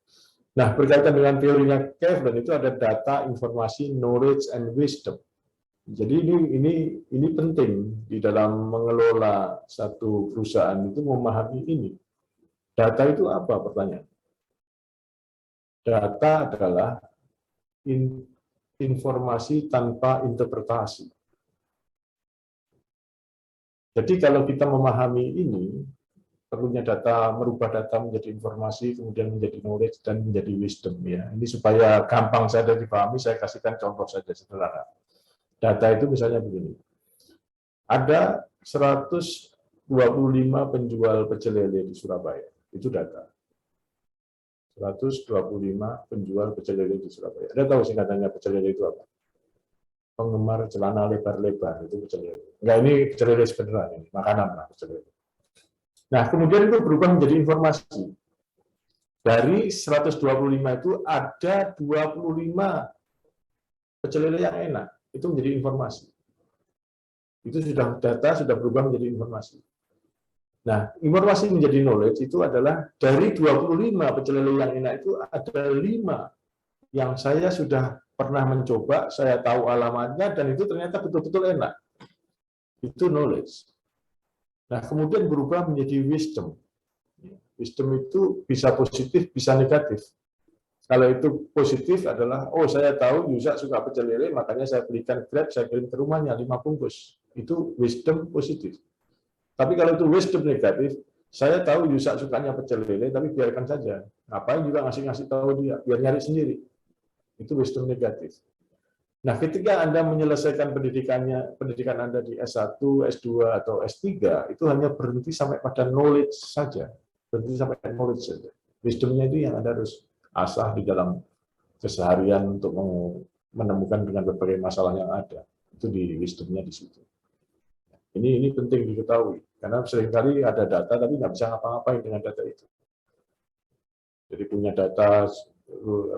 Nah, berkaitan dengan teorinya Kevlin itu ada data, informasi, knowledge, and wisdom. Jadi ini penting di dalam mengelola satu perusahaan itu memahami ini. Data itu apa pertanyaan? Data adalah informasi tanpa interpretasi. Jadi kalau kita memahami ini, perlunya data, merubah data menjadi informasi, kemudian menjadi knowledge, dan menjadi wisdom. Ya. Ini supaya gampang saja dipahami, saya kasihkan contoh saja sederhana. Data itu misalnya begini. Ada 125 penjual pecel lele di Surabaya. Itu data. 125 penjual pecel lele di Surabaya. Anda tahu singkatannya pecel lele itu apa? Penggemar celana lebar-lebar, itu pecel lele. Enggak, ini pecel lele sebenarnya, ini makanan lah pecel lele. Nah, kemudian itu berubah menjadi informasi. Dari 125 itu ada 25 pecel lele yang enak. Itu menjadi informasi. Itu sudah data, sudah berubah menjadi informasi. Nah, informasi menjadi knowledge itu adalah dari 25 pecel lele yang enak itu ada 5 yang saya sudah pernah mencoba, saya tahu alamatnya, dan itu ternyata betul-betul enak. Itu knowledge. Nah, kemudian berubah menjadi wisdom. Wisdom itu bisa positif, bisa negatif. Kalau itu positif adalah, oh saya tahu Yusak suka pecel lele, makanya saya belikan Grab, saya kirim ke rumahnya 5 bungkus. Itu wisdom positif. Tapi kalau itu wisdom negatif, saya tahu Yusak sukanya pecel lele, tapi biarkan saja. Ngapain juga ngasih tahu dia, biar nyari sendiri. Itu wisdom negatif. Nah, ketika Anda menyelesaikan pendidikan Anda di S1, S2, atau S3, itu hanya berhenti sampai pada knowledge saja. Berhenti sampai knowledge saja. Wisdom-nya itu yang Anda harus asah di dalam keseharian untuk menemukan dengan berbagai masalah yang ada. Itu di wisdom-nya di situ. Ini penting diketahui. Karena seringkali ada data, tapi nggak bisa ngapa-ngapain dengan data itu. Jadi punya data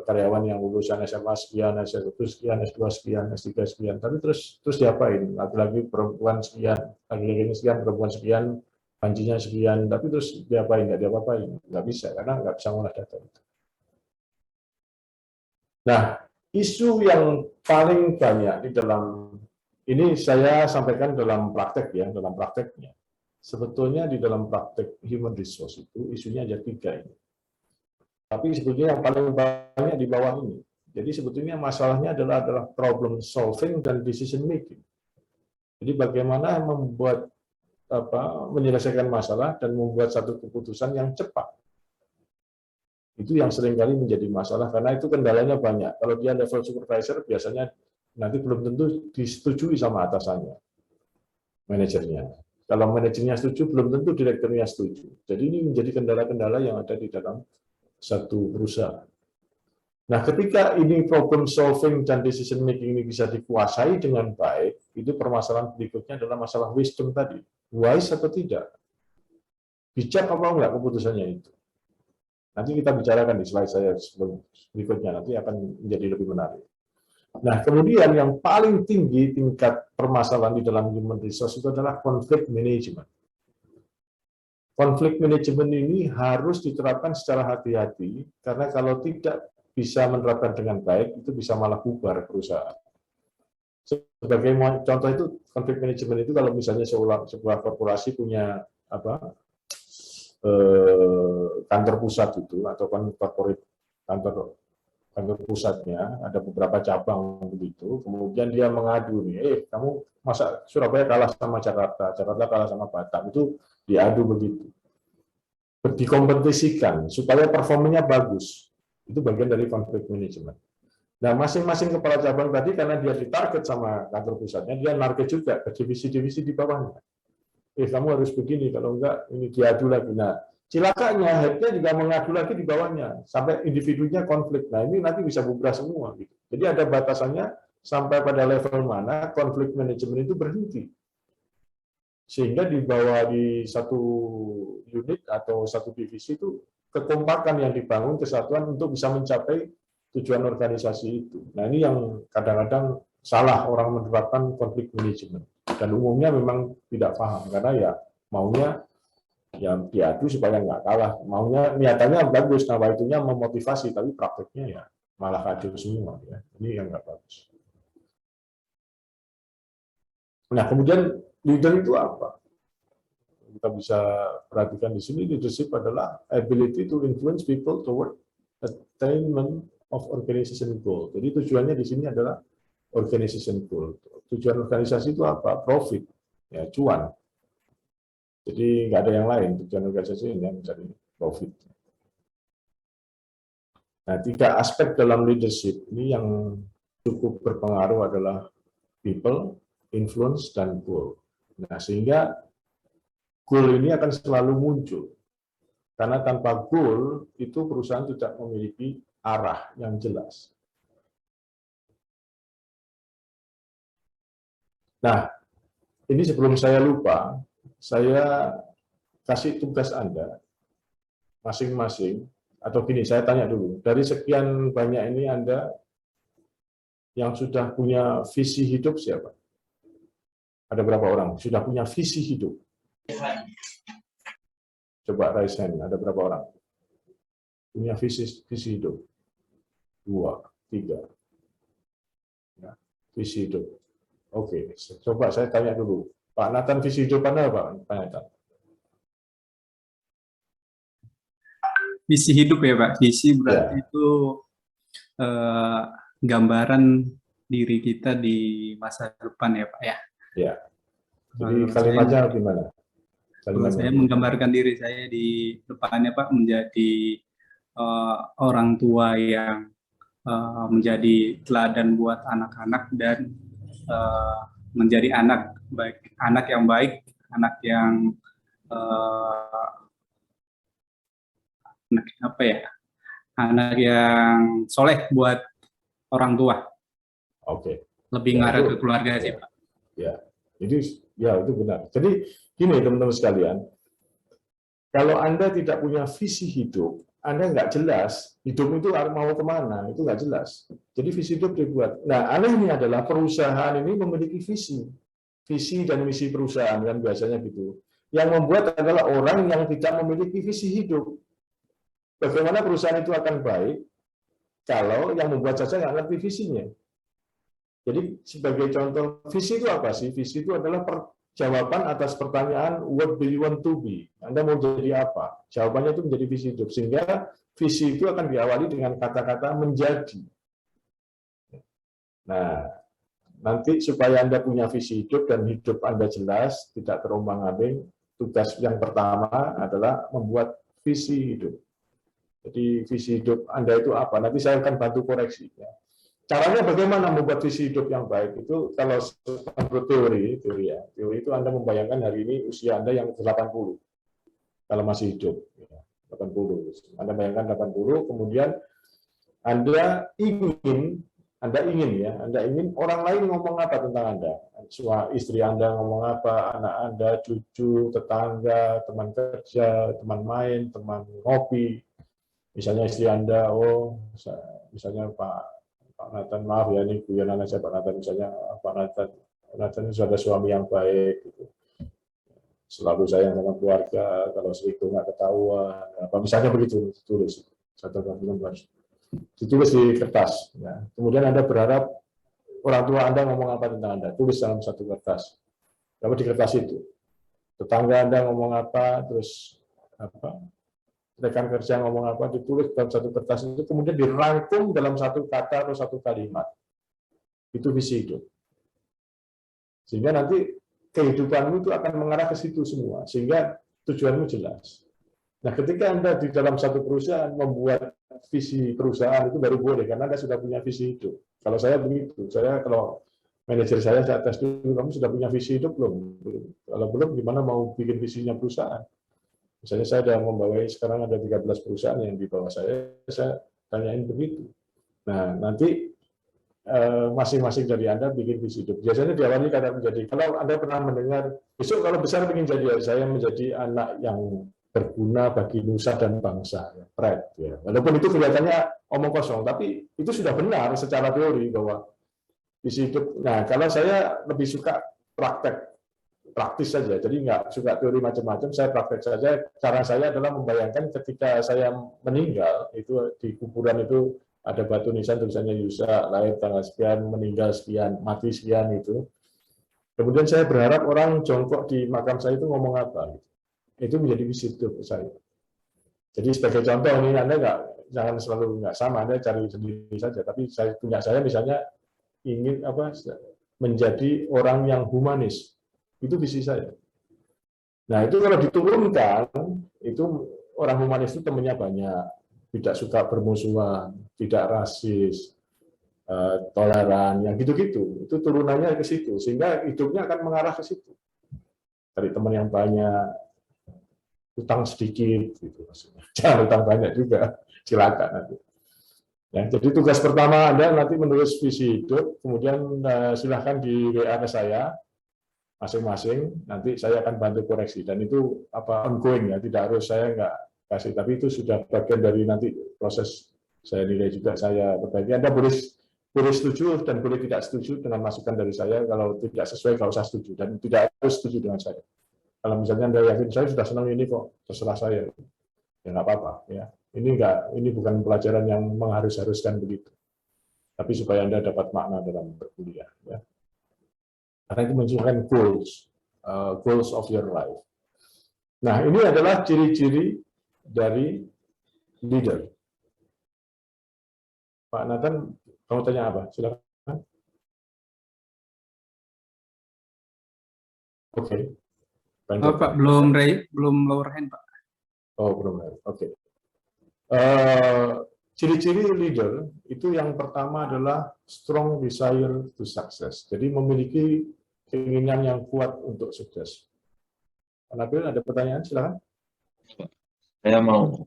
karyawan yang lulusan SMA sekian, S1 sekian, S2 sekian, S3 sekian, tapi terus diapain? Laki-laki perempuan sekian, laki-laki sekian, perempuan sekian, pancinya sekian, tapi terus diapain? Nggak diapa-apain, nggak bisa, karena nggak bisa ngolah data itu. Nah, isu yang paling banyak di dalam ini saya sampaikan dalam praktek ya, dalam prakteknya. Sebetulnya di dalam praktek human resource itu isunya ada 3 ini. Tapi sebetulnya yang paling banyak di bawah ini. Jadi sebetulnya masalahnya adalah problem solving dan decision making. Jadi bagaimana menyelesaikan masalah dan membuat satu keputusan yang cepat. Itu yang seringkali menjadi masalah karena itu kendalanya banyak. Kalau dia level supervisor biasanya nanti belum tentu disetujui sama atasannya, manajernya. Kalau manajernya setuju, belum tentu direkturnya setuju. Jadi ini menjadi kendala-kendala yang ada di dalam satu perusahaan. Nah, ketika ini problem solving dan decision making ini bisa dikuasai dengan baik, itu permasalahan berikutnya adalah masalah wisdom tadi. Wise atau tidak? Bijak apa enggak keputusannya itu? Nanti kita bicarakan di slide saya berikutnya, nanti akan menjadi lebih menarik. Nah, kemudian yang paling tinggi tingkat permasalahan di dalam human resource itu adalah conflict management. Konflik manajemen ini harus diterapkan secara hati-hati, karena kalau tidak bisa menerapkan dengan baik, itu bisa malah bubar perusahaan. Sebagai contoh itu, konflik manajemen itu kalau misalnya sebuah korporasi punya kantor pusat itu, atau corporate kantor pusatnya, ada beberapa cabang begitu, kemudian dia mengadu nih, kamu masa Surabaya kalah sama Jakarta, Jakarta kalah sama Batam, itu diadu begitu. Dikompetisikan supaya performanya bagus. Itu bagian dari konflik manajemen. Nah, masing-masing kepala cabang tadi karena dia ditarget sama kantor pusatnya, dia target juga ke divisi-divisi di bawahnya. Kamu harus begini, kalau enggak ini diadu lagi. Nah, cilakanya head-nya juga mengadu lagi di bawahnya sampai individunya konflik. Nah, ini nanti bisa bubar semua gitu. Jadi ada batasannya sampai pada level mana konflik manajemen itu berhenti. Sehingga dibawa di satu unit atau satu divisi itu kekompakan yang dibangun, kesatuan untuk bisa mencapai tujuan organisasi itu. Nah, ini yang kadang-kadang salah orang menerapkan konflik manajemen. Dan umumnya memang tidak paham, karena ya maunya yang diadu supaya nggak kalah. Maunya, niatannya bagus, nawaiitunya memotivasi, tapi prakteknya ya malah kacau semua. Ya. Ini yang nggak bagus. Nah, kemudian leader itu apa? Kita bisa perhatikan di sini, leadership adalah ability to influence people toward attainment of organization goal. Jadi tujuannya di sini adalah organization goal. Tujuan organisasi itu apa? Profit, ya cuan. Jadi nggak ada yang lain. Tujuan organisasi ini yang mencari profit. Nah, 3 aspek dalam leadership ini yang cukup berpengaruh adalah people, influence, dan goal. Nah, sehingga goal ini akan selalu muncul. Karena tanpa goal, itu perusahaan tidak memiliki arah yang jelas. Nah, ini sebelum saya lupa, saya kasih tugas Anda, masing-masing, Atau gini, saya tanya dulu, dari sekian banyak ini Anda yang sudah punya visi hidup siapa? Ada berapa orang sudah punya visi hidup? Coba raise hand, ada berapa orang punya visi hidup? 2, 3. Ya, visi hidup. Oke, coba saya tanya dulu, Pak Nathan, visi hidup Anda apa, Pak Nathan? Visi hidup ya Pak, visi berarti itu gambaran diri kita di masa depan ya Pak ya. Ya. Jadi kalimatnya gimana? Kalau saya menggambarkan diri saya di depannya Pak menjadi orang tua yang menjadi teladan buat anak-anak dan menjadi anak yang baik, anak yang anak yang soleh buat orang tua. Oke. Lebih ngarah ke keluarga sih Pak. Ya, itu benar. Jadi gini teman-teman sekalian, kalau Anda tidak punya visi hidup, Anda nggak jelas hidup itu mau kemana, itu nggak jelas. Jadi visi hidup dibuat. Nah, anehnya adalah perusahaan ini memiliki visi dan misi perusahaan kan biasanya gitu. Yang membuat adalah orang yang tidak memiliki visi hidup. Bagaimana perusahaan itu akan baik kalau yang membuat saja nggak ngerti visinya. Jadi sebagai contoh, visi itu apa sih? Visi itu adalah jawaban atas pertanyaan what do you want to be? Anda mau jadi apa? Jawabannya itu menjadi visi hidup. Sehingga visi itu akan diawali dengan kata-kata menjadi. Nah, nanti supaya Anda punya visi hidup dan hidup Anda jelas, tidak terombang-ambing, tugas yang pertama adalah membuat visi hidup. Jadi visi hidup Anda itu apa? Nanti saya akan bantu koreksi. Ya. Caranya bagaimana membuat visi hidup yang baik itu kalau menurut teori itu Anda membayangkan hari ini usia Anda yang 80 kalau masih hidup. 80. Anda bayangkan 80, kemudian Anda ingin orang lain ngomong apa tentang Anda. Istri Anda ngomong apa, anak Anda, cucu, tetangga, teman kerja, teman main, teman ngopi. Misalnya istri Anda, misalnya Pak Nathan, maaf ya ini guyonan aja Pak Nathan, misalnya Pak Nathan itu ada suami yang baik, gitu. Selalu sayang sama keluarga, kalau selingkuh nggak ketahuan, apa misalnya begitu, tulis ditulis di kertas. Ya. Kemudian Anda berharap orang tua Anda ngomong apa tentang Anda, tulis dalam satu kertas. Lalu di kertas itu, tetangga Anda ngomong apa, terus rekan kerja ngomong apa, ditulis dalam satu kertas itu, kemudian dirangkum dalam satu kata atau satu kalimat. Itu visi hidup. Sehingga nanti kehidupanmu itu akan mengarah ke situ semua, sehingga tujuanmu jelas. Nah, ketika Anda di dalam satu perusahaan membuat visi perusahaan itu baru boleh, karena Anda sudah punya visi hidup. Kalau saya begitu, kalau manajer saya tes dulu, kamu sudah punya visi hidup belum? Kalau belum, gimana mau bikin visinya perusahaan? Misalnya saya sudah membawai, sekarang ada 13 perusahaan yang di bawah saya tanyain begitu. Nah, nanti masing-masing dari Anda bikin visi hidup. Biasanya diawali kata menjadi. Kalau Anda pernah mendengar, besok kalau besar ingin jadi, saya menjadi anak yang berguna bagi nusa dan bangsa. Ya, pride. Ya. Walaupun itu kelihatannya omong kosong, tapi itu sudah benar secara teori bahwa visi hidup. Nah, kalau saya lebih suka praktis saja, jadi nggak suka teori macam-macam, saya praktek saja. Cara saya adalah membayangkan ketika saya meninggal, itu di kuburan itu ada batu nisan tulisannya Yusak, lahir tanggal sekian, meninggal sekian, mati sekian itu. Kemudian saya berharap orang jongkok di makam saya itu ngomong apa. Itu menjadi visi hidup saya. Jadi sebagai contoh ini Anda jangan selalu nggak sama, Anda cari sendiri saja. Tapi saya misalnya ingin menjadi orang yang humanis. Itu visi saya. Nah, itu kalau diturunkan, itu orang humanis itu temannya banyak, tidak suka bermusuhan, tidak rasis, toleran, yang gitu-gitu. Itu turunannya ke situ, sehingga hidupnya akan mengarah ke situ. Dari teman yang banyak, utang sedikit, gitu maksudnya. Jangan utang banyak juga, silakan nanti. Ya, jadi tugas pertama Anda nanti menulis visi hidup, kemudian silahkan di WA ke saya masing-masing, nanti saya akan bantu koreksi, dan itu ongoing ya, tidak harus saya kasih. Tapi itu sudah bagian dari nanti proses saya nilai juga, saya perbaiki. Anda boleh setuju dan boleh tidak setuju dengan masukan dari saya. Kalau tidak sesuai, nggak usah setuju, dan tidak harus setuju dengan saya. Kalau misalnya Anda yakin saya sudah senang ini kok, terserah saya, ya nggak apa-apa. Ya, ini bukan pelajaran yang mengharus-haruskan begitu, tapi supaya Anda dapat makna dalam berkuliah. Ya. Karena itu menunjukkan goals of your life. Nah, ini adalah ciri-ciri dari leader. Pak Nathan, kamu tanya apa? Silakan. Oke. Oh, Pak, belum lower hand, Pak. Oh, belum. Oke. Ciri-ciri leader itu yang pertama adalah strong desire to success. Jadi memiliki keinginan yang kuat untuk sukses. Pak Nabil, ada pertanyaan? Silakan. Saya mau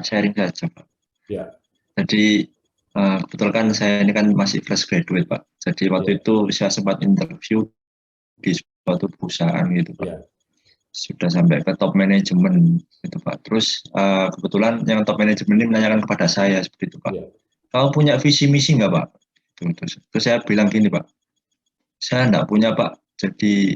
sharing saja, Pak. Ya. Jadi kebetulan kan saya ini kan masih fresh graduate, Pak. Jadi waktu itu saya sempat interview di suatu perusahaan gitu, Pak. Ya. Sudah sampai ke top manajemen gitu, Pak. Terus kebetulan yang top manajemen ini menanyakan kepada saya seperti itu, Pak. Ya. Kau punya visi misi nggak, Pak? Terus saya bilang gini, Pak. Saya enggak punya, Pak. Jadi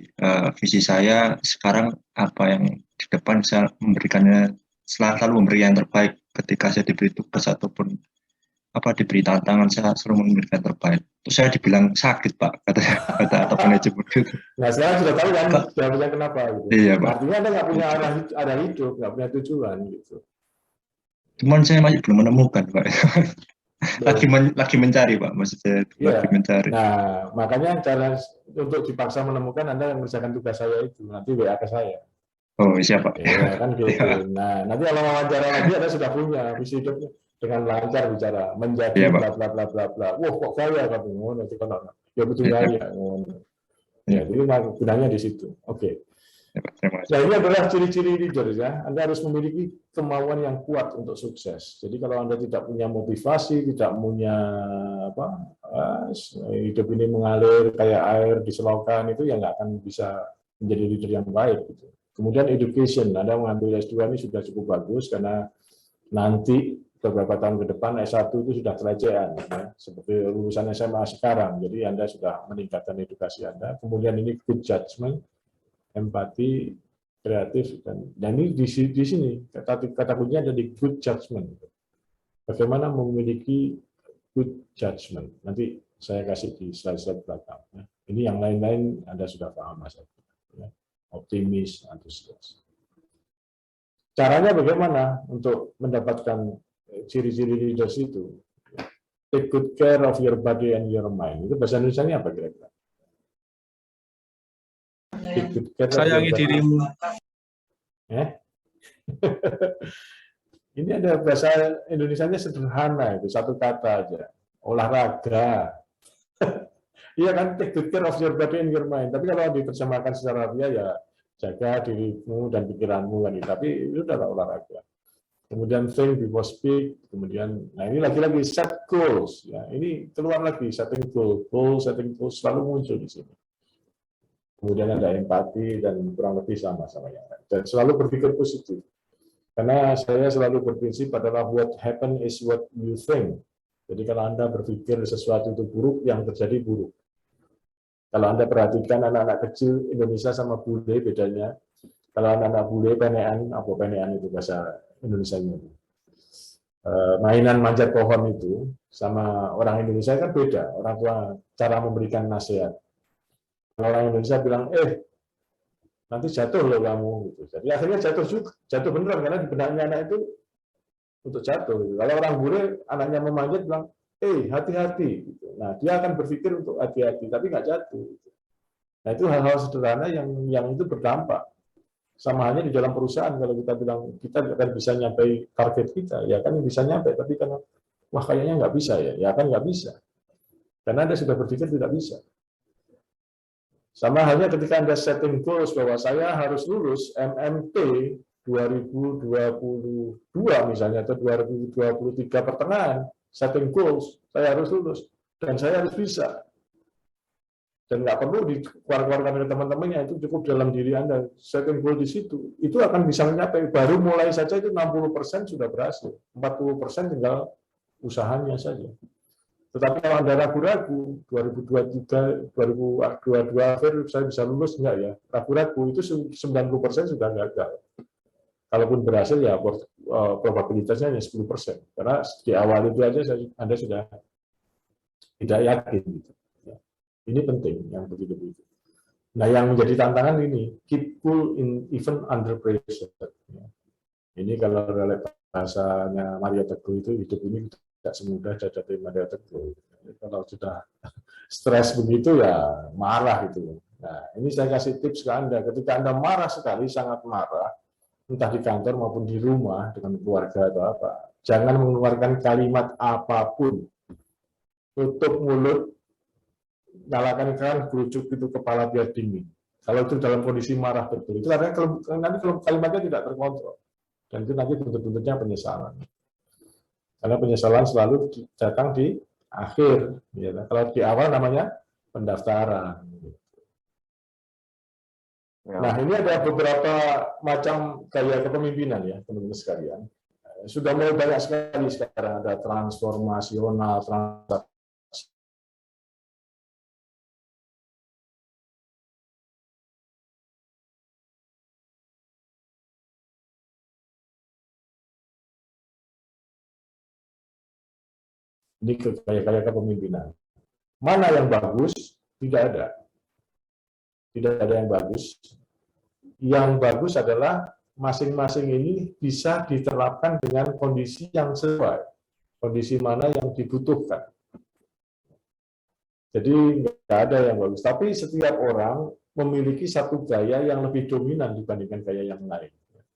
visi saya sekarang apa yang di depan saya memberikannya, selalu memberi yang terbaik. Ketika saya diberi tugas ataupun diberi tantangan, saya selalu memberikan terbaik. Terus saya dibilang sakit, Pak, kata top manajemen gitu. Nah, sekarang sudah tahu kan jawabnya kenapa gitu. Iya, Pak. Artinya Anda nggak punya arah hidup, nggak punya tujuan gitu. Cuman saya masih belum menemukan, Pak. lagi mencari, Pak, maksudnya lagi mencari. Nah, makanya cara untuk dipaksa menemukan, Anda yang mengerjakan tugas saya itu, nanti WA ke saya. Oh, siapa? Ya, kan gitu. Nah, nanti kalau wawancara lagi Anda sudah punya visi hidupnya dengan lancar bicara, menjadi bla bla bla bla bla. Wah, kok kaya kamu? Nanti kalau ya betul kaya. Ya, jadi gunanya di situ. Oke. Nah, ini adalah ciri-ciri leader ya. Anda harus memiliki kemauan yang kuat untuk sukses. Jadi kalau Anda tidak punya motivasi, tidak punya hidup ini mengalir kayak air di selokan, itu ya nggak akan bisa menjadi leader yang baik. Gitu. Kemudian education, Anda mengambil S2 ini sudah cukup bagus karena nanti beberapa tahun ke depan S1 itu sudah kelecehan, ya, seperti lulusan SMA sekarang. Jadi Anda sudah meningkatkan edukasi Anda. Kemudian ini good judgment, empati, kreatif, dan ini di sini kata kuncinya ada di good judgment. Bagaimana memiliki good judgment? Nanti saya kasih di slide-slide belakang. Ya. Ini yang lain-lain Anda sudah paham, Mas. Ya. Optimis, antusias. Caranya bagaimana untuk mendapatkan ciri-ciri leaders itu? Take good care of your body and your mind. Itu bahasa Indonesia-nya apa kira-kira? Sayangi dirimu. Ini ada bahasa Indonesianya sederhana, itu satu kata aja, olahraga. Iya kan, take good care of your body and your mind. Tapi kalau diterjemahkan secara harfiah ya jaga dirimu dan pikiranmu kan. Tapi itu adalah olahraga. Kemudian think before speak. Kemudian, nah ini lagi-lagi set goals. Ya, ini keluar lagi setting setting goals selalu muncul di sini. Kemudian ada empati dan kurang lebih sama-sama yang lain. Dan selalu berpikir positif. Karena saya selalu berprinsip adalah what happen is what you think. Jadi kalau Anda berpikir sesuatu itu buruk, yang terjadi buruk. Kalau Anda perhatikan anak-anak kecil Indonesia sama bule bedanya. Kalau anak-anak bule penean, apa penean itu bahasa Indonesianya? Mainan manjat pohon itu sama orang Indonesia kan beda. Orang tua cara memberikan nasihat. Kalau orang Indonesia bilang, nanti jatuh loh kamu, gitu. Jadi akhirnya jatuh beneran karena di benaknya anak itu untuk jatuh. Gitu. Kalau orang bule, anaknya memanjat bilang, hati-hati. Gitu. Nah dia akan berpikir untuk hati-hati, tapi nggak jatuh. Gitu. Nah itu hal-hal sederhana yang itu berdampak. Sama halnya di dalam perusahaan, kalau kita bilang kita akan bisa nyampai target kita, ya kan bisa nyampe, tapi karena wah kayaknya nggak bisa ya kan nggak bisa. Karena Anda sudah berpikir tidak bisa. Sama halnya ketika Anda setting goals bahwa saya harus lulus MMT 2022 misalnya atau 2023 pertengahan, setting goals, saya harus lulus dan saya harus bisa. Dan nggak perlu dikeluarkan oleh teman-temannya, itu cukup dalam diri Anda. Setting goal di situ, itu akan bisa mencapai. Baru mulai saja itu 60% sudah berhasil, 40% tinggal usahanya saja. Tetapi kalau Anda ragu-ragu, 2023, 2022 akhir saya bisa lulus enggak ya? Ragu-ragu itu 90% sudah gagal. Kalaupun berhasil ya probabilitasnya hanya 10%. Karena di awal itu aja Anda sudah tidak yakin. Gitu. Ini penting yang begitu-begitu. Nah, yang menjadi tantangan ini, keep cool even under pressure. Ini kalau bahasanya Mario Teguh itu, hidup ini tidak semudah dari Mario Teguh. Kalau sudah stres begitu ya marah gitu. Nah, ini saya kasih tips ke Anda. Ketika Anda marah sekali, sangat marah, entah di kantor maupun di rumah dengan keluarga atau apa, jangan mengeluarkan kalimat apapun. Tutup mulut, nyalakan keran, kerucut itu kepala biar dingin. Kalau itu dalam kondisi marah betul, itu artinya nanti kalau kalimatnya tidak terkontrol, dan itu nanti bentuk-bentuknya penyesalan. Karena penyesalan selalu datang di akhir. Ya. Kalau di awal namanya pendaftaran. Ya. Nah, ini ada beberapa macam gaya kepemimpinan ya, teman-teman sekalian. Sudah mulai banyak sekali sekarang, ada transformasional, ini gaya-gaya kepemimpinan. Mana yang bagus? Tidak ada. Tidak ada yang bagus. Yang bagus adalah masing-masing ini bisa diterapkan dengan kondisi yang sesuai. Kondisi mana yang dibutuhkan. Jadi nggak ada yang bagus. Tapi setiap orang memiliki satu gaya yang lebih dominan dibandingkan gaya yang lain.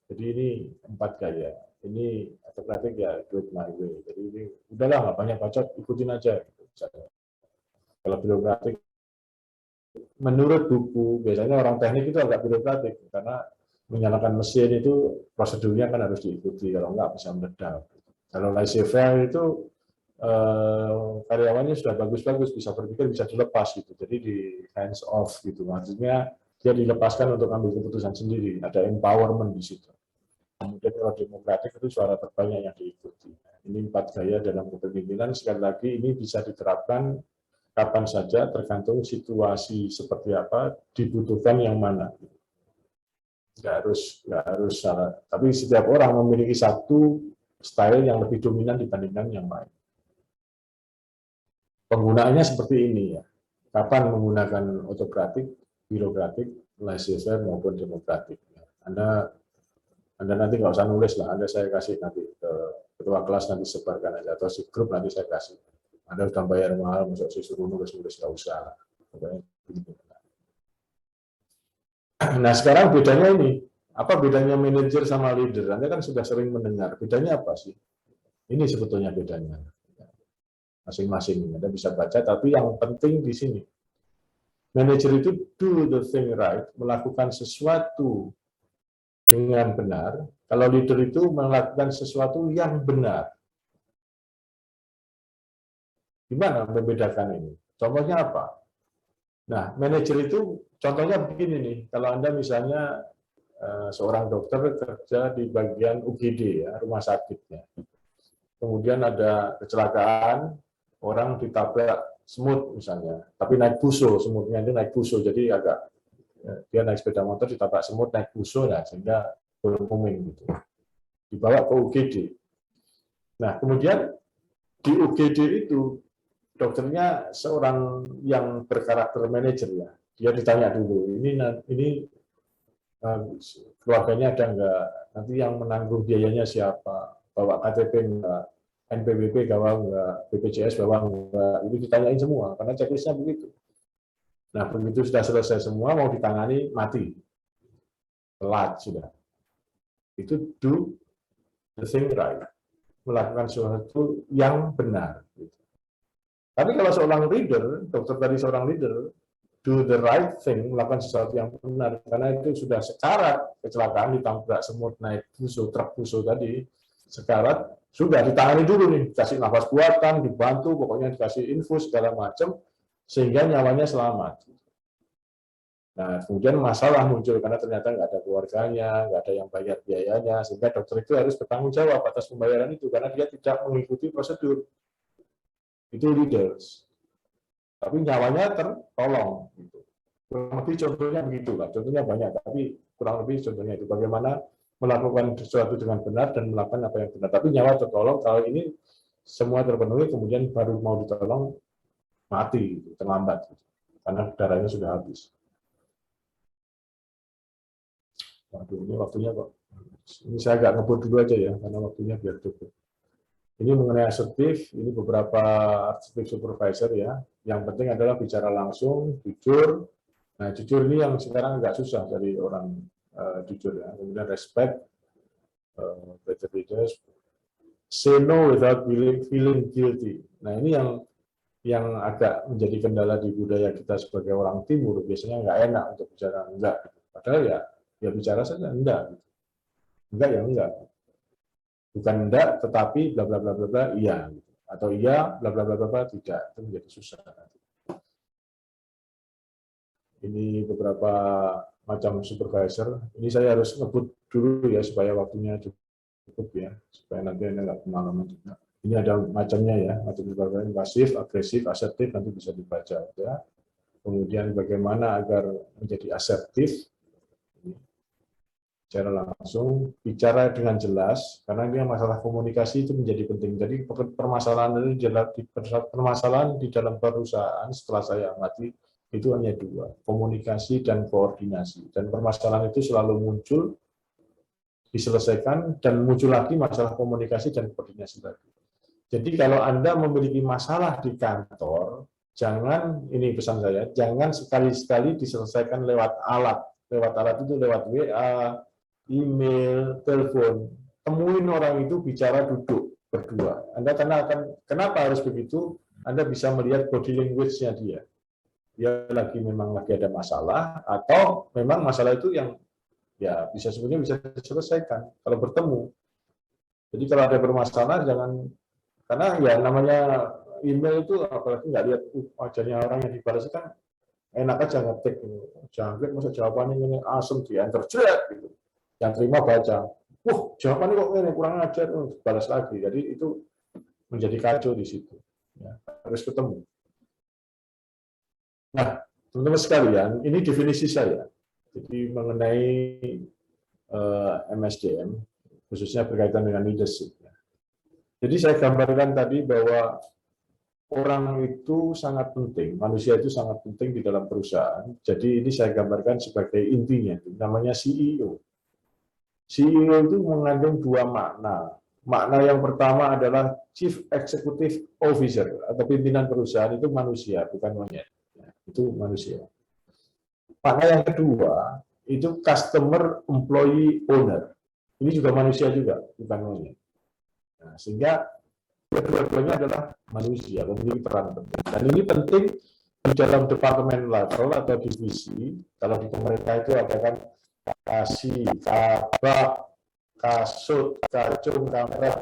Jadi ini 4 gaya. Ini autokratik ya, do it my way. Jadi ini udahlah, nggak banyak bacot, ikutin aja. Kalau birokratik, menurut buku, biasanya orang teknik itu agak birokratik, karena menyalakan mesin itu prosedurnya kan harus diikuti, kalau nggak bisa meledak. Kalau laissez-faire itu karyawannya sudah bagus-bagus, bisa berpikir, bisa dilepas gitu. Jadi di hands off gitu, maksudnya dia dilepaskan untuk ambil keputusan sendiri, ada empowerment di situ. Kemudian kalau demokratik itu suara terbanyak yang diikuti. Ini 4 gaya dalam kepemimpinan. Sekali lagi ini bisa diterapkan kapan saja, tergantung situasi seperti apa, dibutuhkan yang mana. Nggak harus salah. Tapi setiap orang memiliki satu style yang lebih dominan dibandingkan yang lain. Penggunaannya seperti ini ya. Kapan menggunakan autokratik, birokratik, laissez-faire maupun demokratik. Anda nanti nggak usah nulis lah, saya kasih nanti ke ketua kelas, nanti sebarkan aja, atau si grup nanti saya kasih. Anda sudah bayar mahal, masuk saya suruh nulis-nulis, nggak usah. Nah sekarang bedanya ini, apa bedanya manajer sama leader? Anda kan sudah sering mendengar, bedanya apa sih? Ini sebetulnya bedanya. Masing-masing, Anda bisa baca, tapi yang penting di sini. Manajer itu do the thing right, melakukan sesuatu dengan benar. Kalau leader itu melakukan sesuatu yang benar. Gimana membedakan ini? Contohnya apa? Nah, manajer itu contohnya begini nih. Kalau Anda misalnya seorang dokter kerja di bagian UGD ya, rumah sakitnya. Kemudian ada kecelakaan, orang ditabrak semut misalnya, tapi naik buso, semutnya itu naik buso, jadi agak dia naik sepeda motor ditabrak semut, naik buso, nah, sehingga berumuming gitu. Dibawa ke UGD. Nah, kemudian di UGD itu dokternya seorang yang berkarakter manajer ya. Dia ditanya dulu, ini keluarganya ada enggak? Nanti yang menanggung biayanya siapa? Bawa KTP enggak? NPWP bawa enggak? BPJS bawa enggak? Itu ditanyain semua karena checklistnya begitu. Nah, begitu sudah selesai semua, mau ditangani, mati. Telat sudah. Itu do the thing right. Melakukan sesuatu yang benar. Tapi kalau seorang leader, dokter tadi seorang leader, do the right thing, melakukan sesuatu yang benar. Karena itu sudah sekarat, kecelakaan ditabrak semut naik buso, truk buso tadi, sekarat, sudah ditangani dulu nih, kasih nafas buatan, dibantu, pokoknya dikasih infus, segala macam, sehingga nyawanya selamat. Nah, kemudian masalah muncul karena ternyata nggak ada keluarganya, nggak ada yang bayar biayanya, sehingga dokter itu harus bertanggung jawab atas pembayaran itu karena dia tidak mengikuti prosedur. Itu leaders. Tapi nyawanya tertolong. Gitu. Kurang lebih contohnya begitulah. Contohnya banyak, tapi kurang lebih contohnya itu bagaimana melakukan sesuatu dengan benar dan melakukan apa yang benar. Tapi nyawa tertolong. Kalau ini semua terpenuhi, kemudian baru mau ditolong mati, gitu, terlambat, gitu. Karena darahnya sudah habis. Waduh, ini waktunya kok. Ini saya agak ngebut dulu aja ya, karena waktunya biar cukup. Ini mengenai asertif, ini beberapa asertif supervisor ya. Yang penting adalah bicara langsung, jujur. Nah, jujur ini yang sekarang agak susah dari orang jujur ya. Kemudian respect, better leaders, say no without feeling guilty. Nah, ini yang agak menjadi kendala di budaya kita sebagai orang timur. Biasanya nggak enak untuk bicara enggak. Padahal ya bicara saja enggak. Enggak ya enggak. Bukan enggak, tetapi bla bla bla bla bla iya. Atau iya bla bla bla bla tidak. Itu menjadi susah. Ini beberapa macam supervisor. Ini saya harus ngebut dulu ya supaya waktunya cukup ya, supaya nanti nggak kemalaman juga. Ini ada macamnya ya, macam supervisor pasif, agresif, asertif, nanti bisa dibaca ya. Kemudian bagaimana agar menjadi asertif, secara langsung, bicara dengan jelas, karena ini masalah komunikasi itu menjadi penting. Jadi permasalahan di dalam perusahaan setelah saya amati itu hanya dua, komunikasi dan koordinasi. Dan permasalahan itu selalu muncul, diselesaikan, dan muncul lagi masalah komunikasi dan koordinasi lagi. Jadi kalau Anda memiliki masalah di kantor, jangan, ini pesan saya, jangan sekali-sekali diselesaikan lewat alat. Lewat alat itu lewat WA, email, telepon. Temuin orang itu bicara duduk berdua. Anda kenapa harus begitu? Anda bisa melihat body language-nya dia. Dia memang lagi ada masalah, atau memang masalah itu yang ya sebenarnya bisa diselesaikan kalau bertemu. Jadi kalau ada bermasalah jangan, karena ya namanya email itu apalagi nggak lihat wajahnya orang yang dibalas kan enak aja ngetik, jangan lihat masa jawabannya ini asem di enter gitu. Yang terima baca, jawabannya kok ini kurang ajar, balas lagi. Jadi itu menjadi kacau di situ. Ya, harus ketemu. Nah, teman-teman sekalian, ini definisi saya. Jadi mengenai MSDM, khususnya berkaitan dengan leadership. Jadi saya gambarkan tadi bahwa orang itu sangat penting, manusia itu sangat penting di dalam perusahaan. Jadi ini saya gambarkan sebagai intinya, namanya CEO. CEO itu mengandung dua makna. Makna yang pertama adalah Chief Executive Officer atau pimpinan perusahaan itu manusia, bukan monyet. Itu manusia. Makna yang kedua itu Customer Employee Owner. Ini juga manusia juga, bukan monyet. Nah, sehingga kedua-duanya adalah manusia, memiliki peran penting. Dan ini penting di dalam departemen level atau divisi. Kalau di pemerintah itu ada kan kasih, kabak, kasut, kacung, kampret,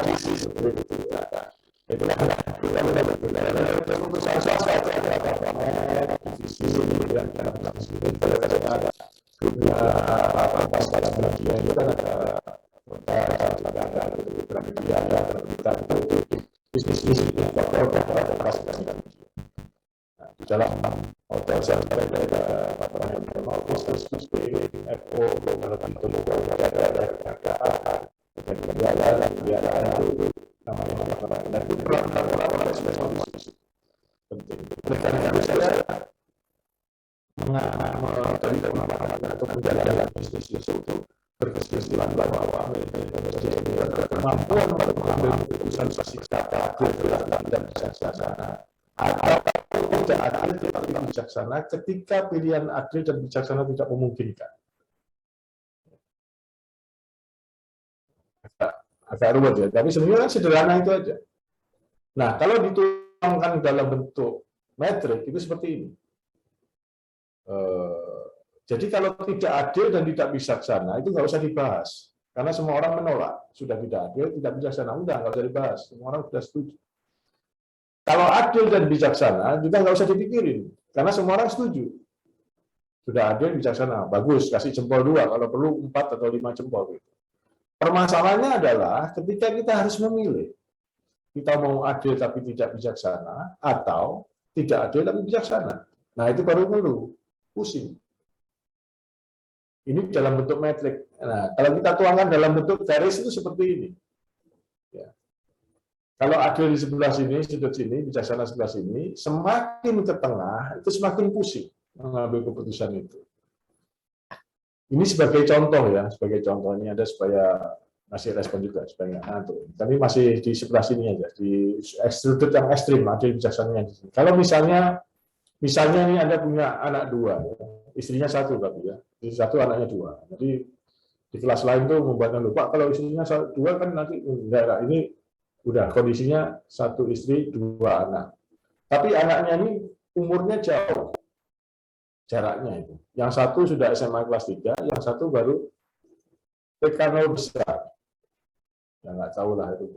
divisi seperti itu. Itulah divisi yang punya apa-apa media itu kan ada bisnis di dalam hotel saya ada berkesimpulan bahwa kemampuan untuk mengambil keputusan secara adil dan bijaksana atau tidak adil tetapi bijaksana ketika pilihan adil dan bijaksana tidak memungkinkan. Agak rumit ya, tapi sebenarnya sederhana itu aja. Nah, kalau dituangkan dalam bentuk metrik itu seperti ini. Jadi kalau tidak adil dan tidak bijaksana itu nggak usah dibahas, karena semua orang menolak. Sudah tidak adil, tidak bijaksana, nggak usah dibahas. Semua orang sudah setuju. Kalau adil dan bijaksana juga nggak usah dipikirin, karena semua orang setuju. sudah adil, bijaksana, bagus, kasih jempol 2, kalau perlu 4 atau 5 jempol. Gitu. Permasalahannya adalah ketika kita harus memilih, kita mau adil tapi tidak bijaksana, atau tidak adil tapi bijaksana. Nah itu baru ngeluh, pusing. Ini dalam bentuk metrik. Nah, kalau kita tuangkan dalam bentuk garis itu seperti ini. Ya. Kalau adil di sebelah sini, sudut sini, bijaksana sebelah sini, semakin ke tengah itu semakin pusing mengambil keputusan itu. Ini sebagai contoh ya, sebagai contoh ini ada supaya masih respon juga supaya nggak ngantuk. Tapi masih di sebelah sini aja, di sudut yang ekstrim, adil bijaksananya di sini. Kalau misalnya ini Anda punya anak 2, ya. Istrinya 1 tapi ya, istri 1 anaknya 2. Jadi di kelas lain tuh membuatnya lupa kalau istrinya 2 kan nanti enggak, ini udah kondisinya 1 istri 2 anak. Tapi anaknya ini umurnya jauh, jaraknya itu. Yang 1 sudah SMA kelas 3, yang 1 baru TK 0 besar. Ya nggak tahu lah itu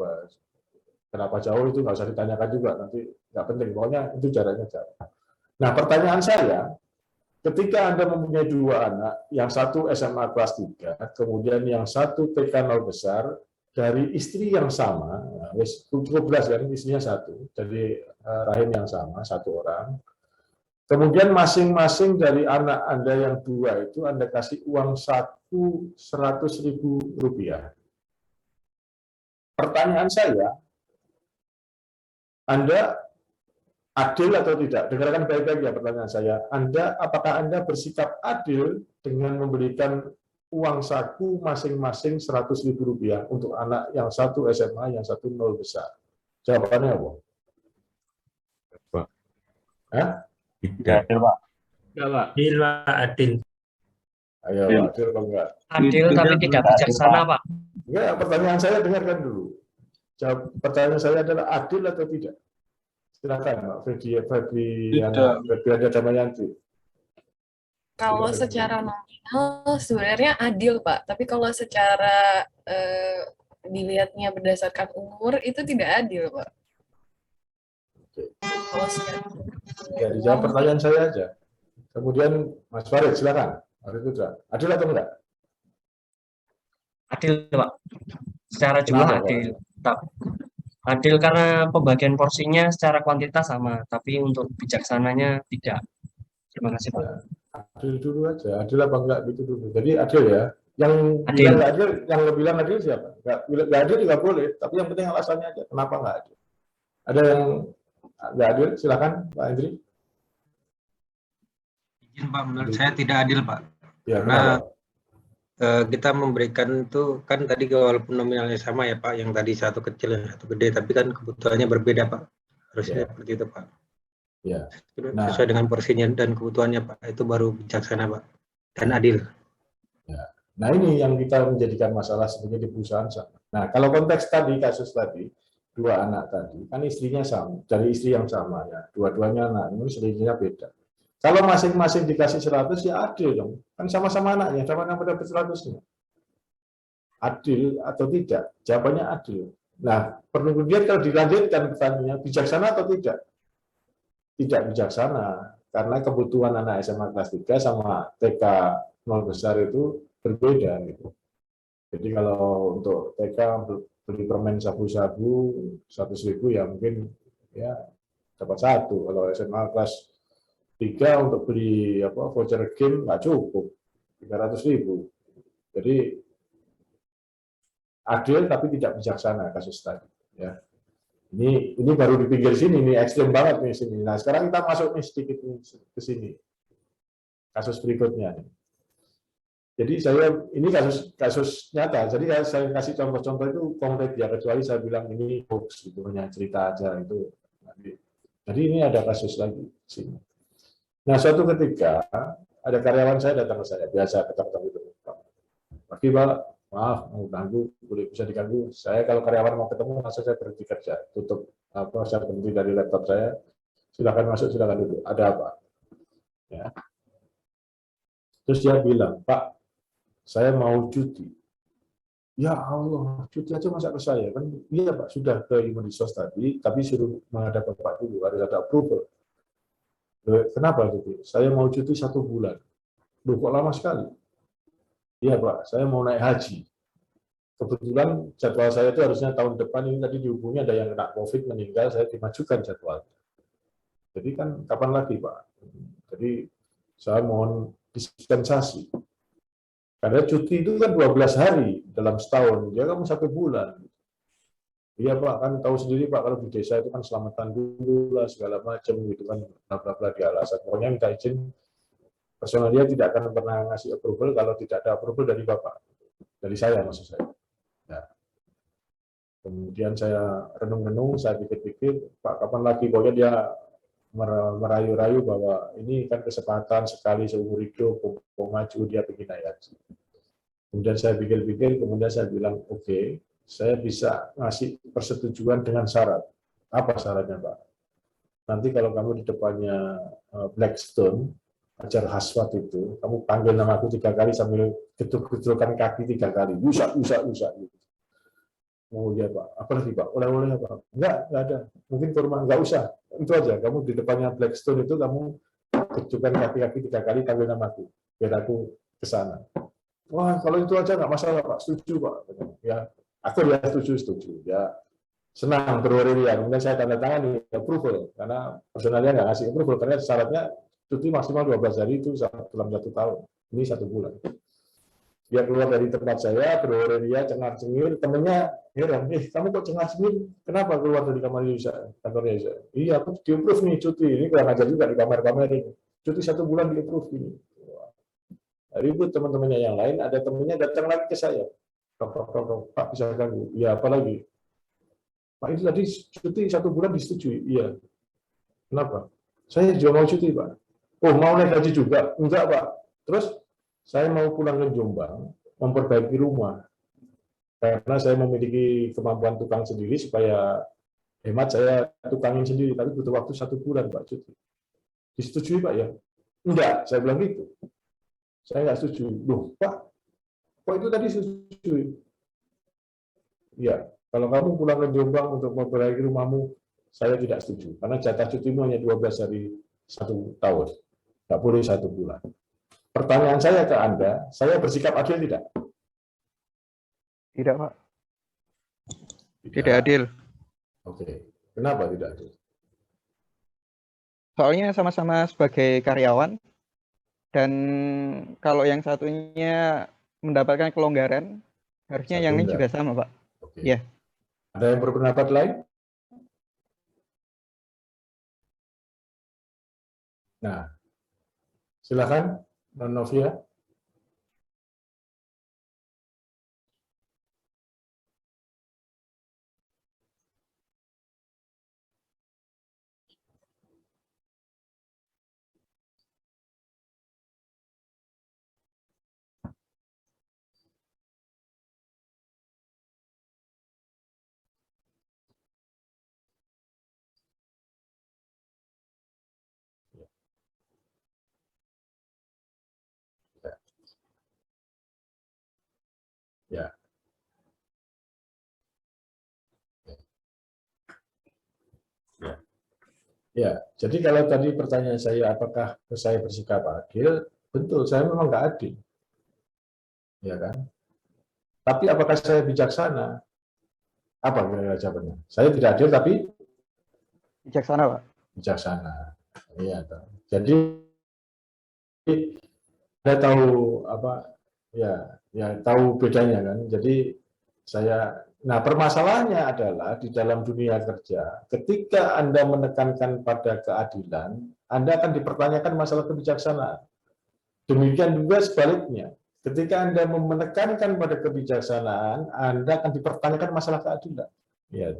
kenapa jauh itu nggak usah ditanyakan juga, nanti nggak penting, pokoknya itu jaraknya jauh. Nah pertanyaan saya, ketika Anda mempunyai 2 anak, yang 1 SMA kelas 3, kemudian yang 1 TK 0 besar, dari istri yang sama, nah, cukup belas kan, istrinya 1, jadi rahim yang sama, 1 orang. Kemudian masing-masing dari anak Anda yang 2 itu Anda kasih uang saku Rp100.000. Pertanyaan saya, Anda adil atau tidak? Dengarkan baik-baik ya pertanyaan saya. Apakah Anda bersikap adil dengan memberikan uang saku masing-masing Rp100.000 untuk anak yang 1 SMA, yang 1 0 besar? Jawabannya apa? Pak. Hah? Tidak. Adil, Pak. Enggak, Pak. Adil, Pak. Adil. Ayo, adil apa enggak? Adil tapi tidak bijaksana, Pak. Enggak, pertanyaan saya dengarkan dulu. Pertanyaan saya adalah adil atau tidak? Silakan, Mbak Febriana Damayanti. Kalau secara nominal sebenarnya adil, Pak. Tapi kalau secara dilihatnya berdasarkan umur itu tidak adil, Pak. Kalau secara ya, dijawab pertanyaan saya aja. Kemudian Mas Farid, silakan. Adil atau enggak? Adil, Pak. Secara jumlah adil. Adil karena pembagian porsinya secara kuantitas sama, tapi untuk bijaksananya tidak. Terima kasih, Pak. Adil dulu aja. Adil apa enggak gitu dulu. Jadi adil ya. Yang adil. Bilang enggak adil, yang bilang adil siapa? Enggak adil juga boleh, tapi yang penting alasannya aja. Kenapa enggak adil? Ada yang enggak adil? Silakan, Pak Hendri. Izin, Pak, menurut saya tidak adil, Pak. Ya, karena kita memberikan itu kan tadi walaupun nominalnya sama ya Pak, yang tadi 1 kecil yang 1 gede, tapi kan kebutuhannya berbeda Pak. Harusnya seperti itu Pak. Ya. Nah, sesuai dengan porsinya dan kebutuhannya Pak, itu baru bijaksana Pak dan adil. Ya. Nah ini yang kita menjadikan masalah sebenarnya di perusahaan sama. Nah kalau konteks tadi, kasus tadi, 2 anak tadi, kan istrinya sama, dari istri yang sama ya, dua-duanya anak, ini istrinya beda. Kalau masing-masing dikasih 100 ya adil dong. Kan sama-sama anaknya, sama-sama dapat 100-nya. Adil atau tidak? Jawabannya adil. Nah, perlu kemudian kalau dilanjutkan pertanyaannya, bijaksana atau tidak? Tidak bijaksana, karena kebutuhan anak SMA kelas 3 sama TK 0 besar itu berbeda. Gitu. Jadi kalau untuk TK beli permen sabu-sabu 100.000 ya mungkin ya dapat 1. Kalau SMA kelas 3 untuk beli voucher game nggak cukup 300.000. Jadi adil tapi tidak bijaksana kasus tadi. Ya. Ini baru di pinggir sini, ini ekstrem banget nih sini. Nah sekarang kita masuk nih sedikit ke sini. Kasus berikutnya. Jadi ini kasus nyata. Jadi saya kasih contoh-contoh itu konkret ya, kecuali saya bilang ini hoax, gitu, hanya cerita aja itu. Jadi ini ada kasus lagi di sini. Nah, suatu ketika ada karyawan saya datang ke saya, biasa ketemu itu. Pagi Pak, maaf mau ganggu, boleh bisa diganggu. Saya kalau karyawan mau ketemu langsung saya berhenti kerja, tutup saya berhenti dari laptop saya. Silakan masuk, silakan duduk. Ada apa? Ya. Terus dia bilang, Pak, saya mau cuti. Ya Allah, cuti aja masa ke saya kan? Iya Pak, sudah ke Humanisos tadi, tapi suruh menghadap Bapak dulu, harus ada approval. Kenapa gitu? Saya mau cuti 1 bulan. Duh, kok lama sekali? Iya Pak, saya mau naik haji. Kebetulan jadwal saya itu harusnya tahun depan, ini tadi dihubungi ada yang kena COVID meninggal, saya dimajukan jadwal. Jadi kan kapan lagi Pak? Jadi saya mohon dispensasi. Karena cuti itu kan 12 hari dalam setahun, dia kan 1 bulan. Iya Pak, kan tahu sendiri Pak, kalau di desa itu kan selamatan dulu lah, segala macam gitu kan, bla-bla-bla di alasan. Pokoknya minta izin, personal dia tidak akan pernah ngasih approval kalau tidak ada approval dari Bapak. Dari saya maksud saya. Ya. Kemudian saya renung-renung, saya pikir-pikir, Pak kapan lagi, pokoknya dia merayu-rayu bahwa ini kan kesempatan sekali seumur hidup, mau maju, dia ingin naik haji. Kemudian saya pikir-pikir, kemudian saya bilang, oke, saya bisa ngasih persetujuan dengan syarat. Apa syaratnya Pak? Nanti kalau kamu di depannya Blackstone, ajar haswat itu, kamu panggil nama aku 3 kali sambil getuk-getukan kaki 3 kali, usak. Gitu. Oh iya Pak, apalagi Pak, oleh-oleh apa? Enggak ada. Mungkin kurma, enggak usah. Itu aja, kamu di depannya Blackstone itu, kamu getukan kaki-kaki 3 kali, panggil nama aku, biar aku ke sana. Wah, kalau itu aja nggak masalah Pak, setuju Pak. Ya, aku ya setuju. Ya, senang berwiri-wirian. Kemudian saya tanda tangan di approval, karena personalnya nggak ngasih approval, karena syaratnya cuti maksimal 12 hari itu dalam 1 tahun. Ini 1 bulan. Dia keluar dari tempat saya, berwiri-wirian, cengar-cengir, temennya heran, kamu kok cengar-cengir? Kenapa keluar dari kamar kantornya Yusa? Iya, aku di-approve nih cuti. Ini kurang ajar juga di kamar-kamar ini. Cuti 1 bulan di-approve ini. Ribut teman-temannya yang lain, ada temannya datang lagi ke saya. Pak bisa ganggu? Iya, apa lagi? Pak itu tadi cuti 1 bulan disetujui. Iya. Kenapa? Saya juga mau cuti Pak. Oh, mau naik haji juga? Enggak Pak. Terus saya mau pulang ke Jombang, memperbaiki rumah. Karena saya memiliki kemampuan tukang sendiri, supaya hemat saya tukangin sendiri, tapi butuh waktu 1 bulan Pak cuti. Disetujui Pak ya? Enggak, saya bilang gitu. Saya nggak setuju. Loh Pak, kok itu tadi setuju? Ya, kalau kamu pulang ke Jombang untuk memperbaiki rumahmu, saya tidak setuju. Karena jatah cutimu hanya 12 hari 1 tahun. Nggak boleh 1 bulan. Pertanyaan saya ke Anda, saya bersikap adil tidak? Tidak, Pak. Tidak adil. Oke, kenapa tidak adil? Soalnya sama-sama sebagai karyawan, dan kalau yang satunya mendapatkan kelonggaran, harusnya yang ini juga sama, Pak. Oke. Ya. Ada yang berpendapat lain? Nah, silakan, Non Novia. Ya. Ya. Ya, jadi kalau tadi pertanyaan saya, apakah saya bersikap adil? Betul, saya memang nggak adil. Ya kan? Tapi apakah saya bijaksana? Apa kira-kira jawabannya? Saya tidak adil, tapi bijaksana, Pak. Bijaksana. Iya. Jadi saya tahu apa? Ya tahu bedanya kan. Jadi nah permasalahannya adalah di dalam dunia kerja, ketika Anda menekankan pada keadilan, Anda akan dipertanyakan masalah kebijaksanaan. Demikian juga sebaliknya. Ketika Anda menekankan pada kebijaksanaan, Anda akan dipertanyakan masalah keadilan. Ya,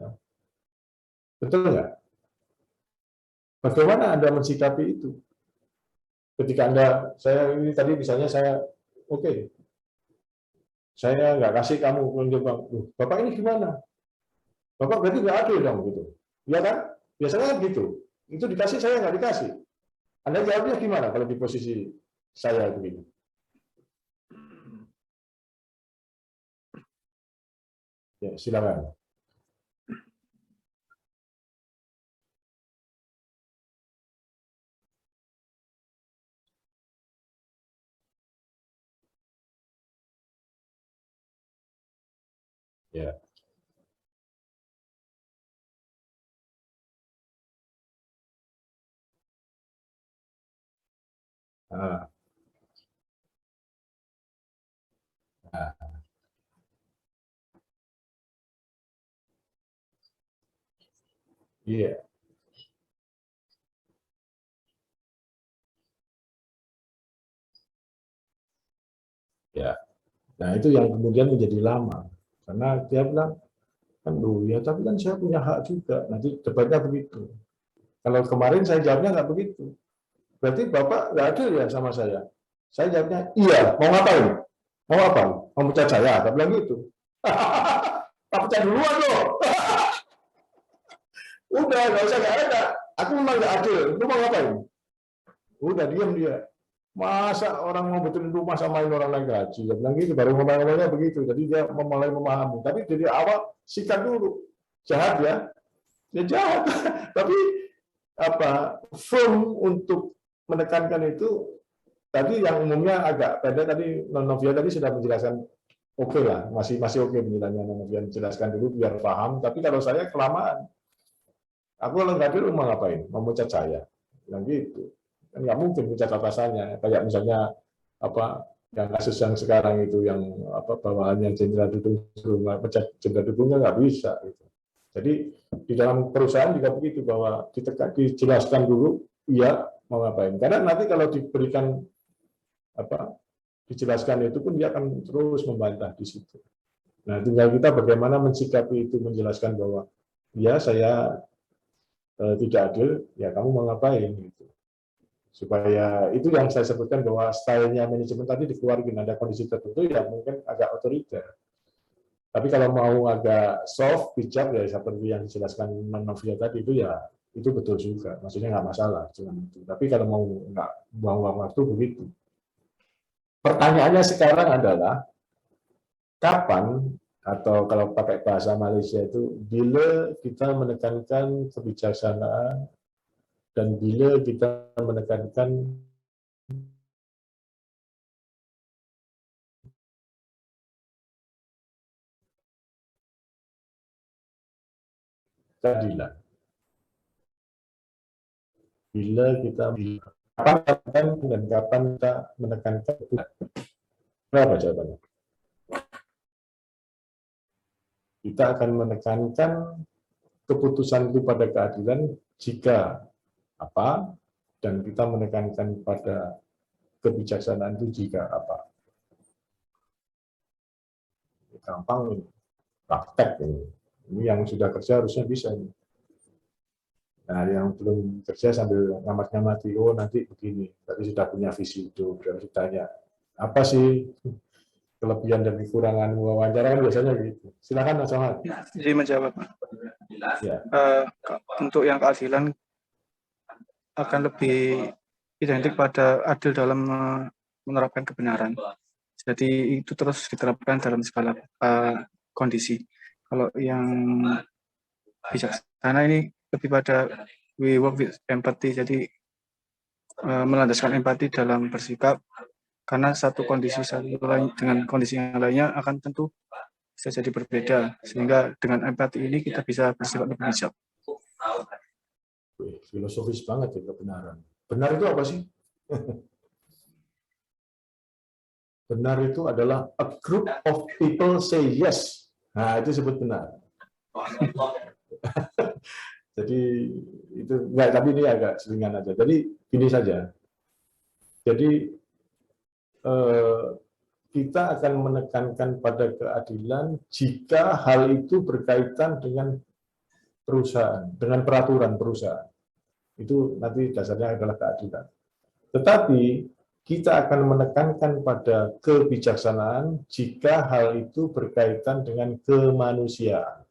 betul nggak? Bagaimana Anda mensikapi itu? Ketika saya ini tadi misalnya oke, saya nggak kasih kamu Jombang. Bapak ini gimana? Bapak berarti nggak adil dong gitu. Ya kan? Biasanya gitu. Itu dikasih, saya nggak dikasih. Anda jawabnya gimana kalau di posisi saya begini? Ya, silakan. Ya. Ah. Nah. Iya. Ya. Nah, itu yang kemudian menjadi lama. Karena dia bilang, kan ya tapi kan saya punya hak juga. Nanti debatnya begitu. Kalau kemarin saya jawabnya nggak begitu. Berarti Bapak nggak adil ya sama saya. Saya jawabnya, iya, mau ngapain? Mau apa? Mau pecat saya? Saya bilang gitu. Tak pecat duluan loh. Udah, nggak usah nggak ada. Aku memang nggak adil. Lu mau ngapain? Udah, diam dia. Masa orang mau betulin rumah samain orang lain gaji? Dia bilang gitu, baru ngomong-ngomongnya begitu. Jadi dia mulai memahami. Tapi dari awal sikat dulu. Jahat ya. Ya jahat. Tapi firm untuk menekankan itu tadi yang umumnya agak pendek tadi Novia tadi sudah menjelaskan oke lah, masih oke penjelasannya Novia menjelaskan dulu biar paham. Tapi kalau saya kelamaan, aku kalau nggak adil mau ngapain? Mau mecat saya? Yang gitu. Kan nggak mungkin mecat atasannya. Kayak misalnya yang kasus yang sekarang itu yang bawahannya Jenderal Dudung suruh mecat Jenderal Dudungnya nggak bisa. Gitu. Jadi di dalam perusahaan juga begitu bahwa dijelaskan dulu, iya mau ngapain. Karena nanti kalau diberikan dijelaskan itu pun dia akan terus membantah di situ. Nah, tinggal kita bagaimana mensikapi itu, menjelaskan bahwa ya saya tidak adil, ya kamu mau ngapain gitu. Supaya itu yang saya sebutkan bahwa stylenya manajemen tadi dikeluarkan ada kondisi tertentu yang mungkin agak otoriter. Tapi kalau mau agak soft, bijak ya seperti yang dijelaskan Novia tadi itu ya itu betul juga. Maksudnya nggak masalah, cuma itu. Tapi kalau mau nggak buang-buang waktu begitu. Pertanyaannya sekarang adalah kapan atau kalau pakai bahasa Malaysia itu bila kita menekankan kebijaksanaan dan bila kita menekankan keadilan. Bila kita kapan dan kapan kita menekankan keadilan. Berapa jawabannya? Kita akan menekankan keputusan itu pada keadilan jika apa, dan kita menekankan pada kebijaksanaan itu jika apa. Gampang ini, praktek ini. Ini yang sudah kerja harusnya bisa. Nah, yang belum kerja sambil ngamat-ngamati, oh nanti begini, tadi sudah punya visi itu, dan ditanya, apa sih kelebihan dan kekurangan wawancara kan biasanya gitu. Silakan Mas Ahmad. Jadi menjawab. Ya. Untuk yang keadilan akan lebih identik pada adil dalam menerapkan kebenaran. Jadi itu terus diterapkan dalam segala kondisi. Kalau yang bijaksana ini lebih pada we work with empathy, jadi melandaskan empati dalam bersikap, karena satu kondisi lain dengan kondisi yang lainnya akan tentu bisa jadi berbeda, sehingga dengan empati ini kita bisa bersikap lebih bijak. Filosofis banget ya kebenaran. Benar itu apa sih? Benar itu adalah a group of people say yes. Nah, itu disebut benar. Jadi itu enggak, tapi ini agak selingan aja. Jadi gini saja. Jadi kita akan menekankan pada keadilan jika hal itu berkaitan dengan perusahaan, dengan peraturan perusahaan. Itu nanti dasarnya adalah keadilan. Tetapi kita akan menekankan pada kebijaksanaan jika hal itu berkaitan dengan kemanusiaan.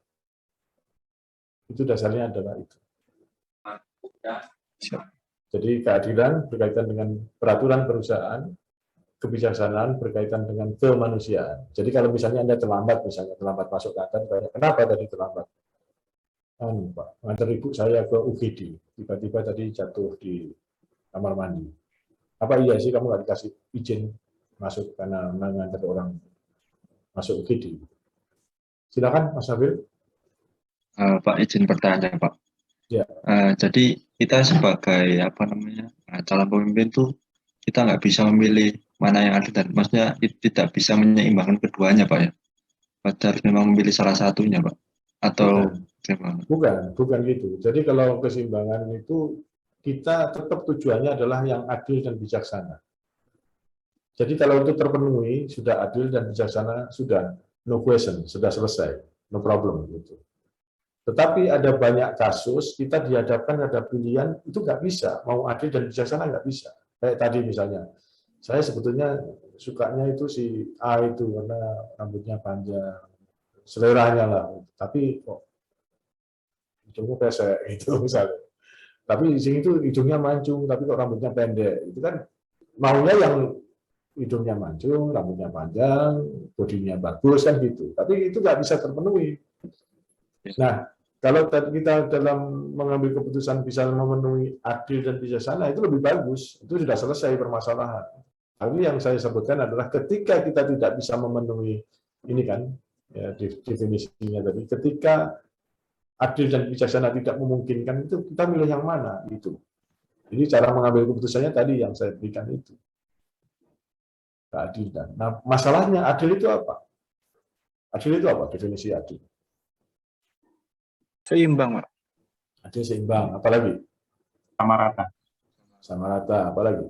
Itu dasarnya adalah itu. Jadi keadilan berkaitan dengan peraturan perusahaan, kebijaksanaan berkaitan dengan kemanusiaan. Jadi kalau misalnya Anda terlambat, misalnya terlambat masuk kantor, kenapa tadi terlambat? Pak, ngantar ibu saya ke UGD, tiba-tiba tadi jatuh di kamar mandi. Apa iya sih kamu nggak dikasih izin masuk karena mengantar orang masuk UGD? Silakan Mas Nabil. Pak izin bertanya Pak. Ya. Jadi kita sebagai calon pemimpin tuh kita nggak bisa memilih mana yang adil dan maksudnya tidak bisa menyeimbangkan keduanya Pak ya. Kita harus memang memilih salah satunya Pak. Atau gimana? Bukan gitu. Jadi kalau keseimbangan itu kita tetap tujuannya adalah yang adil dan bijaksana. Jadi kalau itu terpenuhi, sudah adil dan bijaksana, sudah no question, sudah selesai, no problem gitu. Tetapi ada banyak kasus kita dihadapkan ada pilihan itu nggak bisa, mau adil dan bijaksana nggak bisa. Kayak tadi misalnya, saya sebetulnya sukanya itu si A itu karena rambutnya panjang, seleranya lah. Tapi kok hidungnya pesek gitu misalnya. Tapi di sini itu hidungnya mancung, tapi kok rambutnya pendek. Itu kan maunya yang hidungnya mancung, rambutnya panjang, bodinya bagus kan gitu. Tapi itu nggak bisa terpenuhi. Nah, kalau kita dalam mengambil keputusan bisa memenuhi adil dan bijaksana, itu lebih bagus. Itu sudah selesai permasalahan. Tapi yang saya sebutkan adalah ketika kita tidak bisa memenuhi ini kan, ya, definisinya tadi, ketika adil dan bijaksana tidak memungkinkan, itu kita milih yang mana? Itu. Jadi cara mengambil keputusannya tadi yang saya berikan itu. Keadilan. Nah, masalahnya adil itu apa? Adil itu apa? Definisi adil. Seimbang, Pak. Adil seimbang. Apalagi? Sama rata. Sama rata. Apalagi?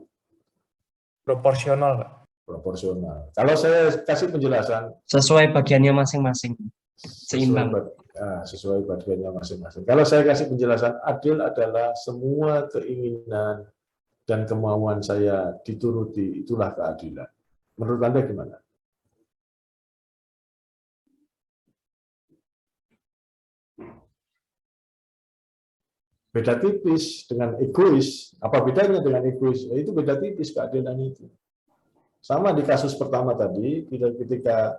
Proporsional, Pak. Proporsional. Kalau saya kasih penjelasan. Sesuai bagiannya masing-masing. Seimbang. Sesuai bagiannya masing-masing. Kalau saya kasih penjelasan, adil adalah semua keinginan dan kemauan saya dituruti, itulah keadilan. Menurut Anda gimana? Beda tipis dengan egois. Apa bedanya dengan egois? Ya, itu beda tipis keadilan itu. Sama di kasus pertama tadi, ketika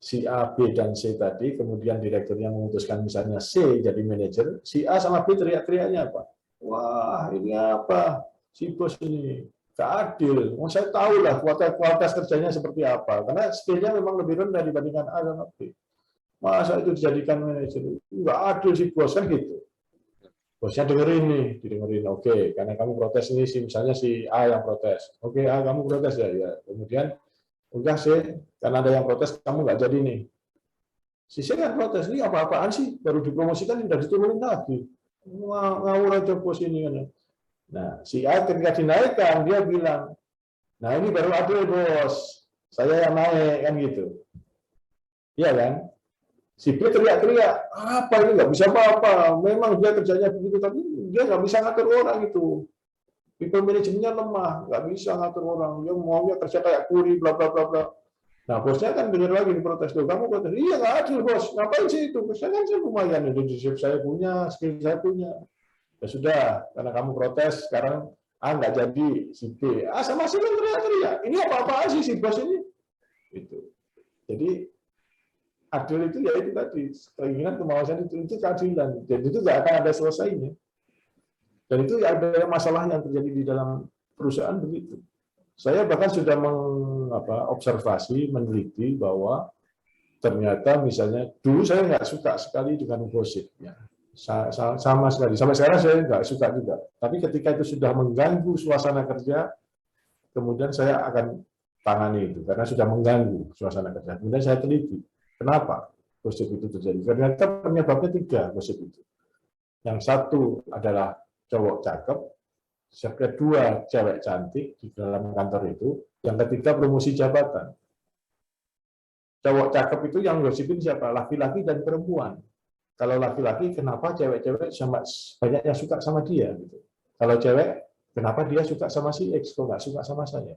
si A, B, dan C tadi, kemudian direkturnya memutuskan misalnya C jadi manajer, si A sama B teriak-teriaknya apa? Wah, ini apa? Si bos ini gak adil. Oh, saya tahu lah kualitas kerjanya seperti apa. Karena skill-nya memang lebih rendah dibandingkan A sama B. Masa itu dijadikan manajer? Nggak adil si bos, kan gitu. Bosnya dengerin nih, didengerin. Oke, karena kamu protes ini, misalnya si A yang protes. Oke, A kamu protes ya. Kemudian, udah sih, karena ada yang protes, kamu nggak jadi nih. Si C kan protes, ini apa-apaan sih? Baru dipromosikan, udah diturunin lagi. Wah, ngawur aja bos ini. Nah, si A ketika dinaikkan, dia bilang, nah ini baru adil bos, saya yang naik, kan gitu. Iya kan? Si B teriak-teriak, apa ini nggak bisa apa-apa, memang dia kerjanya begitu, tapi dia nggak bisa ngatur orang itu. People manajemennya lemah, nggak bisa ngatur orang, dia maunya kerja kayak kuri, bla bla bla bla. Nah bosnya kan dengar lagi di protes tuh, kamu protes, iya nggak adil bos, ngapain sih itu? Bosnya kan saya lumayan, leadership saya punya, skill saya punya. Ya sudah, karena kamu protes, sekarang A nggak jadi, si B, A sama si kan teriak-teriak, ini apa-apaan sih si bos ini? Itu. Jadi adil itu ya itu tadi, keinginan kemauan itu keadilan, dan itu nggak akan ada selesainya. Dan itu ada masalah yang terjadi di dalam perusahaan begitu. Saya bahkan sudah observasi, meneliti bahwa ternyata misalnya dulu saya nggak suka sekali dengan gosip, ya. Sama sekali. Sampai sekarang saya nggak suka juga. Tapi ketika itu sudah mengganggu suasana kerja, kemudian saya akan tangani itu karena sudah mengganggu suasana kerja. Kemudian saya teliti. Kenapa gosip itu terjadi? Ternyata penyebabnya 3 gosip itu. Yang satu adalah cowok cakep, yang kedua cewek cantik di dalam kantor itu, yang ketiga promosi jabatan. Cowok cakep itu yang gosipin siapa? Laki-laki dan perempuan. Kalau laki-laki, kenapa cewek-cewek banyak yang suka sama dia? Gitu. Kalau cewek, kenapa dia suka sama si X, kok nggak suka sama saya?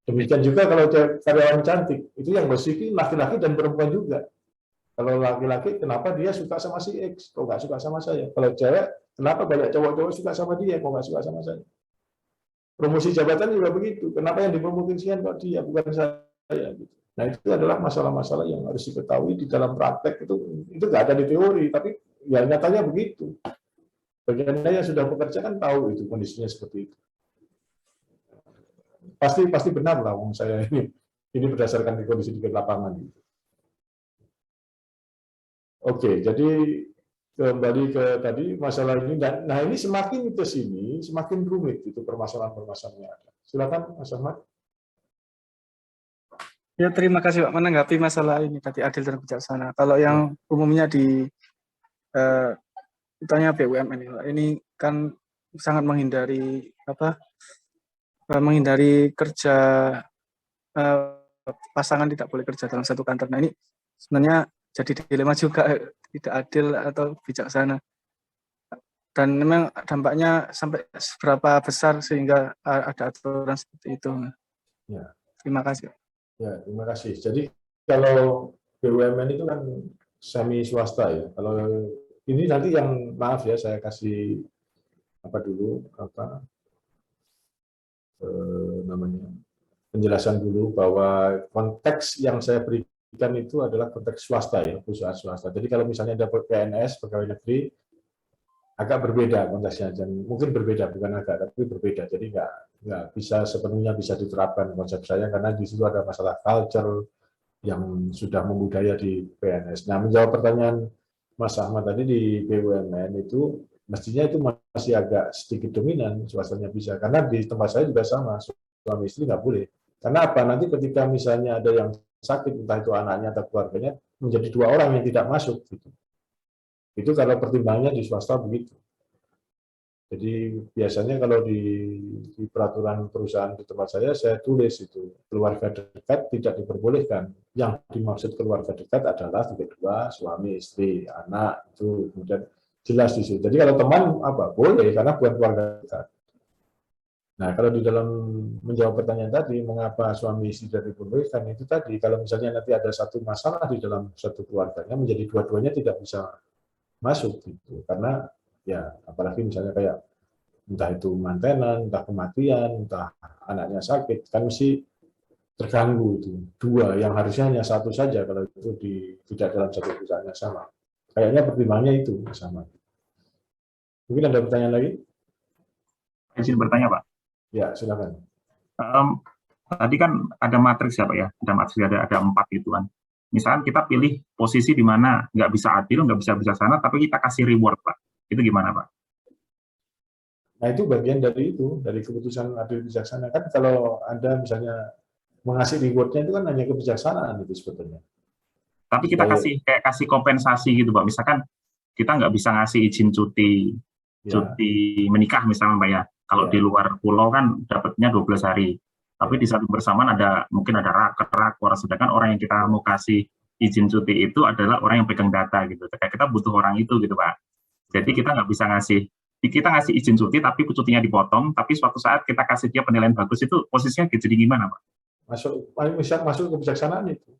Demikian juga kalau karyawan cantik, itu yang gosipin laki-laki dan perempuan juga. Kalau laki-laki, kenapa dia suka sama si X, kok nggak suka sama saya? Kalau cewek, kenapa banyak cowok-cowok suka sama dia, kok nggak suka sama saya? Promosi jabatan juga begitu. Kenapa yang dipromosikan kok dia, bukan saya? Gitu. Nah itu adalah masalah-masalah yang harus diketahui di dalam praktek itu nggak ada di teori, tapi ya nyatanya begitu. Bagaimana yang sudah bekerja kan tahu itu kondisinya seperti itu. Pasti benar lah, saya ini berdasarkan kondisi di lapangan. Oke, jadi kembali ke tadi masalah ini. Nah ini semakin ke sini, semakin rumit itu permasalahan-permasalahan yang ada. Silakan Mas Ahmad. Ya, terima kasih Pak menanggapi masalah ini tadi adil dan bijaksana. Kalau yang umumnya di utanya BUMN ini kan sangat menghindari menghindari kerja pasangan tidak boleh kerja dalam satu kantor. Nah ini sebenarnya jadi dilema juga, tidak adil atau bijaksana. Dan memang dampaknya sampai seberapa besar sehingga ada aturan seperti itu. Ya. Terima kasih. Ya, terima kasih. Jadi kalau BUMN itu kan semi swasta ya. Kalau ini nanti yang maaf ya saya kasih namanya penjelasan dulu bahwa konteks yang saya berikan itu adalah konteks swasta ya, perusahaan swasta. Jadi kalau misalnya ada PNS, pegawai negeri, agak berbeda konteksnya, dan mungkin berbeda, bukan agak, tapi berbeda. Jadi nggak bisa sepenuhnya bisa diterapkan konsep saya, karena di situ ada masalah culture yang sudah membudaya di PNS. Nah, menjawab pertanyaan Mas Ahmad tadi di BUMN itu, mestinya itu masih agak sedikit dominan, swastanya bisa. Karena di tempat saya juga sama, suami istri nggak boleh. Karena apa? Nanti ketika misalnya ada yang sakit, entah itu anaknya atau keluarganya, menjadi 2 orang yang tidak masuk. Gitu. Itu kalau pertimbangannya di swasta begitu. Jadi biasanya kalau di peraturan perusahaan di tempat saya tulis itu keluarga dekat tidak diperbolehkan. Yang dimaksud keluarga dekat adalah 2, suami, istri, anak, itu kemudian jelas di situ. Jadi kalau teman boleh karena bukan keluarga dekat. Nah kalau di dalam menjawab pertanyaan tadi mengapa suami istri tidak diperbolehkan, itu tadi kalau misalnya nanti ada satu masalah di dalam satu keluarganya menjadi dua-duanya tidak bisa masuk gitu, karena ya apalagi misalnya kayak entah itu mantenan, entah kematian, entah anaknya sakit, kan mesti terganggu itu 2 yang harusnya hanya 1 saja kalau itu tidak dalam satu perusahaan yang sama. Kayaknya pertimbangannya itu sama. Mungkin ada pertanyaan lagi? Izin bertanya Pak. Ya silakan. Tadi kan ada matriks ya Pak ya, ada matriks ada 4 gitu kan. Misalkan kita pilih posisi di mana nggak bisa adil, nggak bisa bijaksana, tapi kita kasih reward, Pak. Itu gimana, Pak? Nah, itu bagian dari keputusan adil bijaksana. Kan kalau Anda misalnya mengasih reward-nya itu kan hanya kebijaksanaan itu sebetulnya. Tapi kita kasih kompensasi gitu, Pak. Misalkan kita nggak bisa ngasih izin cuti menikah misalnya, Pak ya. Kalau di luar pulau kan dapatnya 12 hari. Tapi di saat bersamaan mungkin ada rakor, sedangkan orang yang kita mau kasih izin cuti itu adalah orang yang pegang data gitu. Kayak kita butuh orang itu gitu Pak. Jadi kita nggak bisa ngasih izin cuti tapi cutinya dipotong, tapi suatu saat kita kasih dia penilaian bagus, itu posisinya jadi gimana Pak? Masuk kebijaksanaan itu.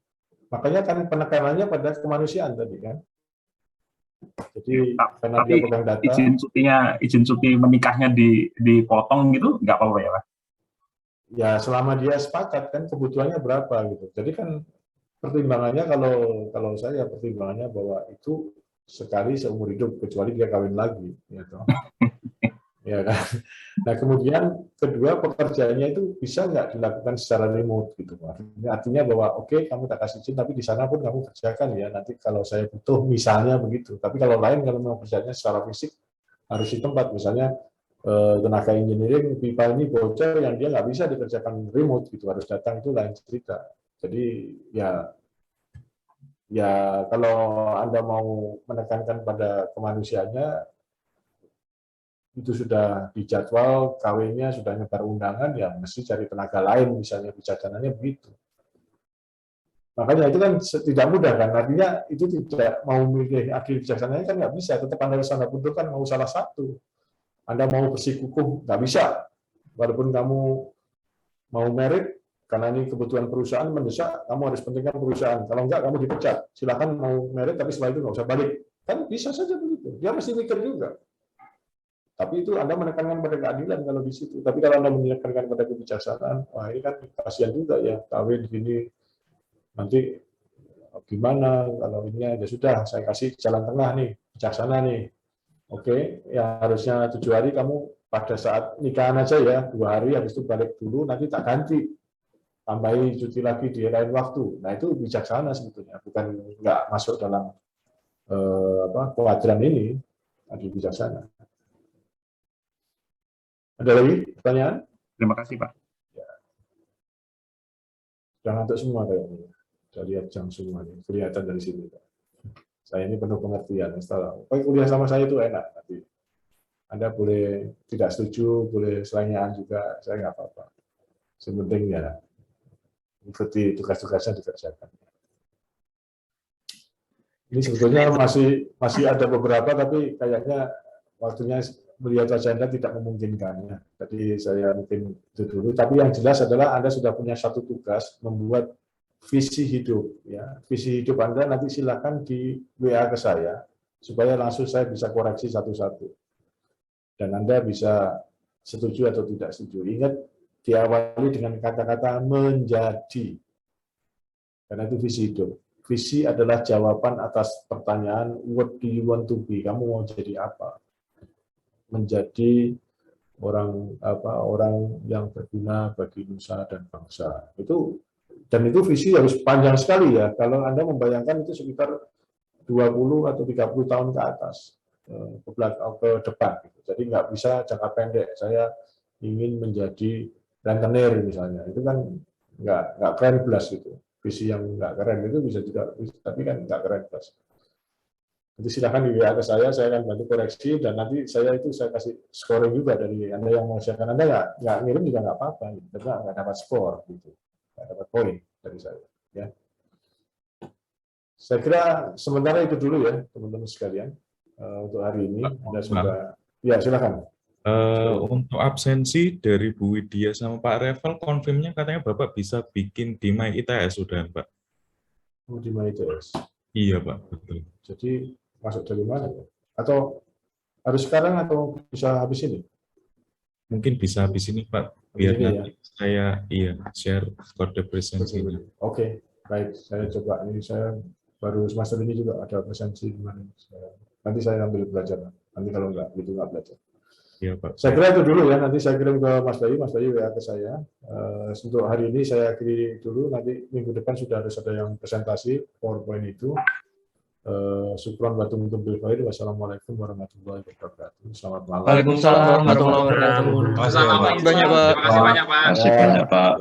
Makanya kan penekanannya pada kemanusiaan tadi kan. Jadi karena dia pegang data. Izin cuti menikahnya dipotong gitu nggak apa-apa ya Pak? Ya selama dia sepakat kan kebutuhannya berapa gitu. Jadi kan pertimbangannya kalau saya pertimbangannya bahwa itu sekali seumur hidup kecuali dia kawin lagi, gitu. Ya kan. Nah kemudian kedua pekerjaannya itu bisa nggak dilakukan secara remote gitu. Artinya bahwa oke, kamu tak kasih izin tapi di sana pun kamu kerjakan ya. Nanti kalau saya butuh misalnya begitu. Tapi kalau mau kerjanya secara fisik harus di tempat misalnya. Tenaga engineering pipa ini bocor yang dia nggak bisa dikerjakan remote gitu, harus datang, itu lain cerita. Jadi ya kalau Anda mau menekankan pada kemanusiaannya itu sudah dijadwal, kawinnya sudah nyebar undangan, ya mesti cari tenaga lain misalnya, bijaksananya begitu. Makanya itu kan tidak mudah kan, artinya itu tidak mau milih adil bijaksananya kan nggak bisa, tetap Anda harus butuhkan mau salah satu. Anda mau bersikukuh, nggak bisa. Walaupun kamu mau merit, karena ini kebutuhan perusahaan mendesak, kamu harus pentingkan perusahaan. Kalau enggak, kamu dipecat. Silakan mau merit, tapi setelah itu nggak usah balik. Kan bisa saja begitu. Dia mesti mikir juga. Tapi itu Anda menekankan pada keadilan kalau di situ. Tapi kalau Anda menekankan pada kebijaksanaan, wah ini kan kasihan juga ya, kawin gini. Nanti gimana kalau ini ya sudah, saya kasih jalan tengah nih, bijaksana nih. Oke, yang harusnya 7 hari kamu pada saat nikahan aja ya, 2 hari, habis itu balik dulu, nanti tak ganti, tambahi cuti lagi di lain waktu. Nah itu bijaksana sebetulnya, bukan nggak masuk dalam kuadran ini Adil Wijaksana. Ada lagi pertanyaan? Terima kasih, Pak. Ya. Sudah ngantuk semua kayaknya. Sudah lihat jam semua nih. Kelihatan dari sini. Saya ini penuh pengertian. Setelah kuliah sama saya itu enak. Nanti Anda boleh tidak setuju, boleh selanyaan juga, saya nggak apa-apa. Sepenting ya, ikuti tugas-tugasnya dikerjakan. Ini sebetulnya masih ada beberapa, tapi kayaknya waktunya melihat agenda tidak memungkinkan. Ya. Jadi saya mungkin itu dulu. Tapi yang jelas adalah Anda sudah punya satu tugas membuat visi hidup. Ya. Visi hidup Anda nanti silakan di WA ke saya supaya langsung saya bisa koreksi satu-satu. Dan Anda bisa setuju atau tidak setuju. Ingat, diawali dengan kata-kata menjadi. Karena itu visi hidup. Visi adalah jawaban atas pertanyaan, what do you want to be? Kamu mau jadi apa? Menjadi orang yang berguna bagi nusa dan bangsa. Dan itu visi harus panjang sekali ya. Kalau Anda membayangkan itu sekitar 20 atau 30 tahun ke atas. Ke depan. Jadi nggak bisa jangka pendek. Saya ingin menjadi rentenir misalnya. Itu kan nggak keren plus itu. Visi yang nggak keren itu bisa juga, tapi kan nggak keren plus. Nanti silakan di WA ke saya akan bantu koreksi, dan nanti saya kasih scoring juga dari Anda yang mau siapkan. Anda nggak ngirim juga nggak apa-apa, karena nggak dapat skor, gitu. Nggak dapat poin dari saya. Ya. Saya kira sementara itu dulu ya, teman-teman sekalian. Untuk hari ini Anda sudah, ya silakan. Untuk absensi dari Bu Widya sama Pak Revel, konfirmnya katanya Bapak bisa bikin di My ITS sudah, Pak. Oh, di My ITS. Iya, Pak, betul. Jadi masuk dari mana ya? Atau harus sekarang atau bisa habis ini? Mungkin bisa habis ini, Pak. Biar nanti saya share kode presensinya. Oke, baik. Saya coba. Ini saya baru semester ini juga ada presensi kemarin. Nanti saya ambil belajar. Nanti kalau nggak belajar. Ya, Pak. Saya kira itu dulu ya, nanti saya kirim ke Mas Bayu WA ke saya. Untuk hari ini saya kirim dulu, nanti minggu depan sudah harus ada yang presentasi PowerPoint itu. Syukron wa tumtum bil khair. Wassalamualaikum warahmatullahi wabarakatuh. Selamat malam. Waalaikumsalam warahmatullahi wabarakatuh. Terima kasih banyak, Pak. Terima kasih banyak, Pak.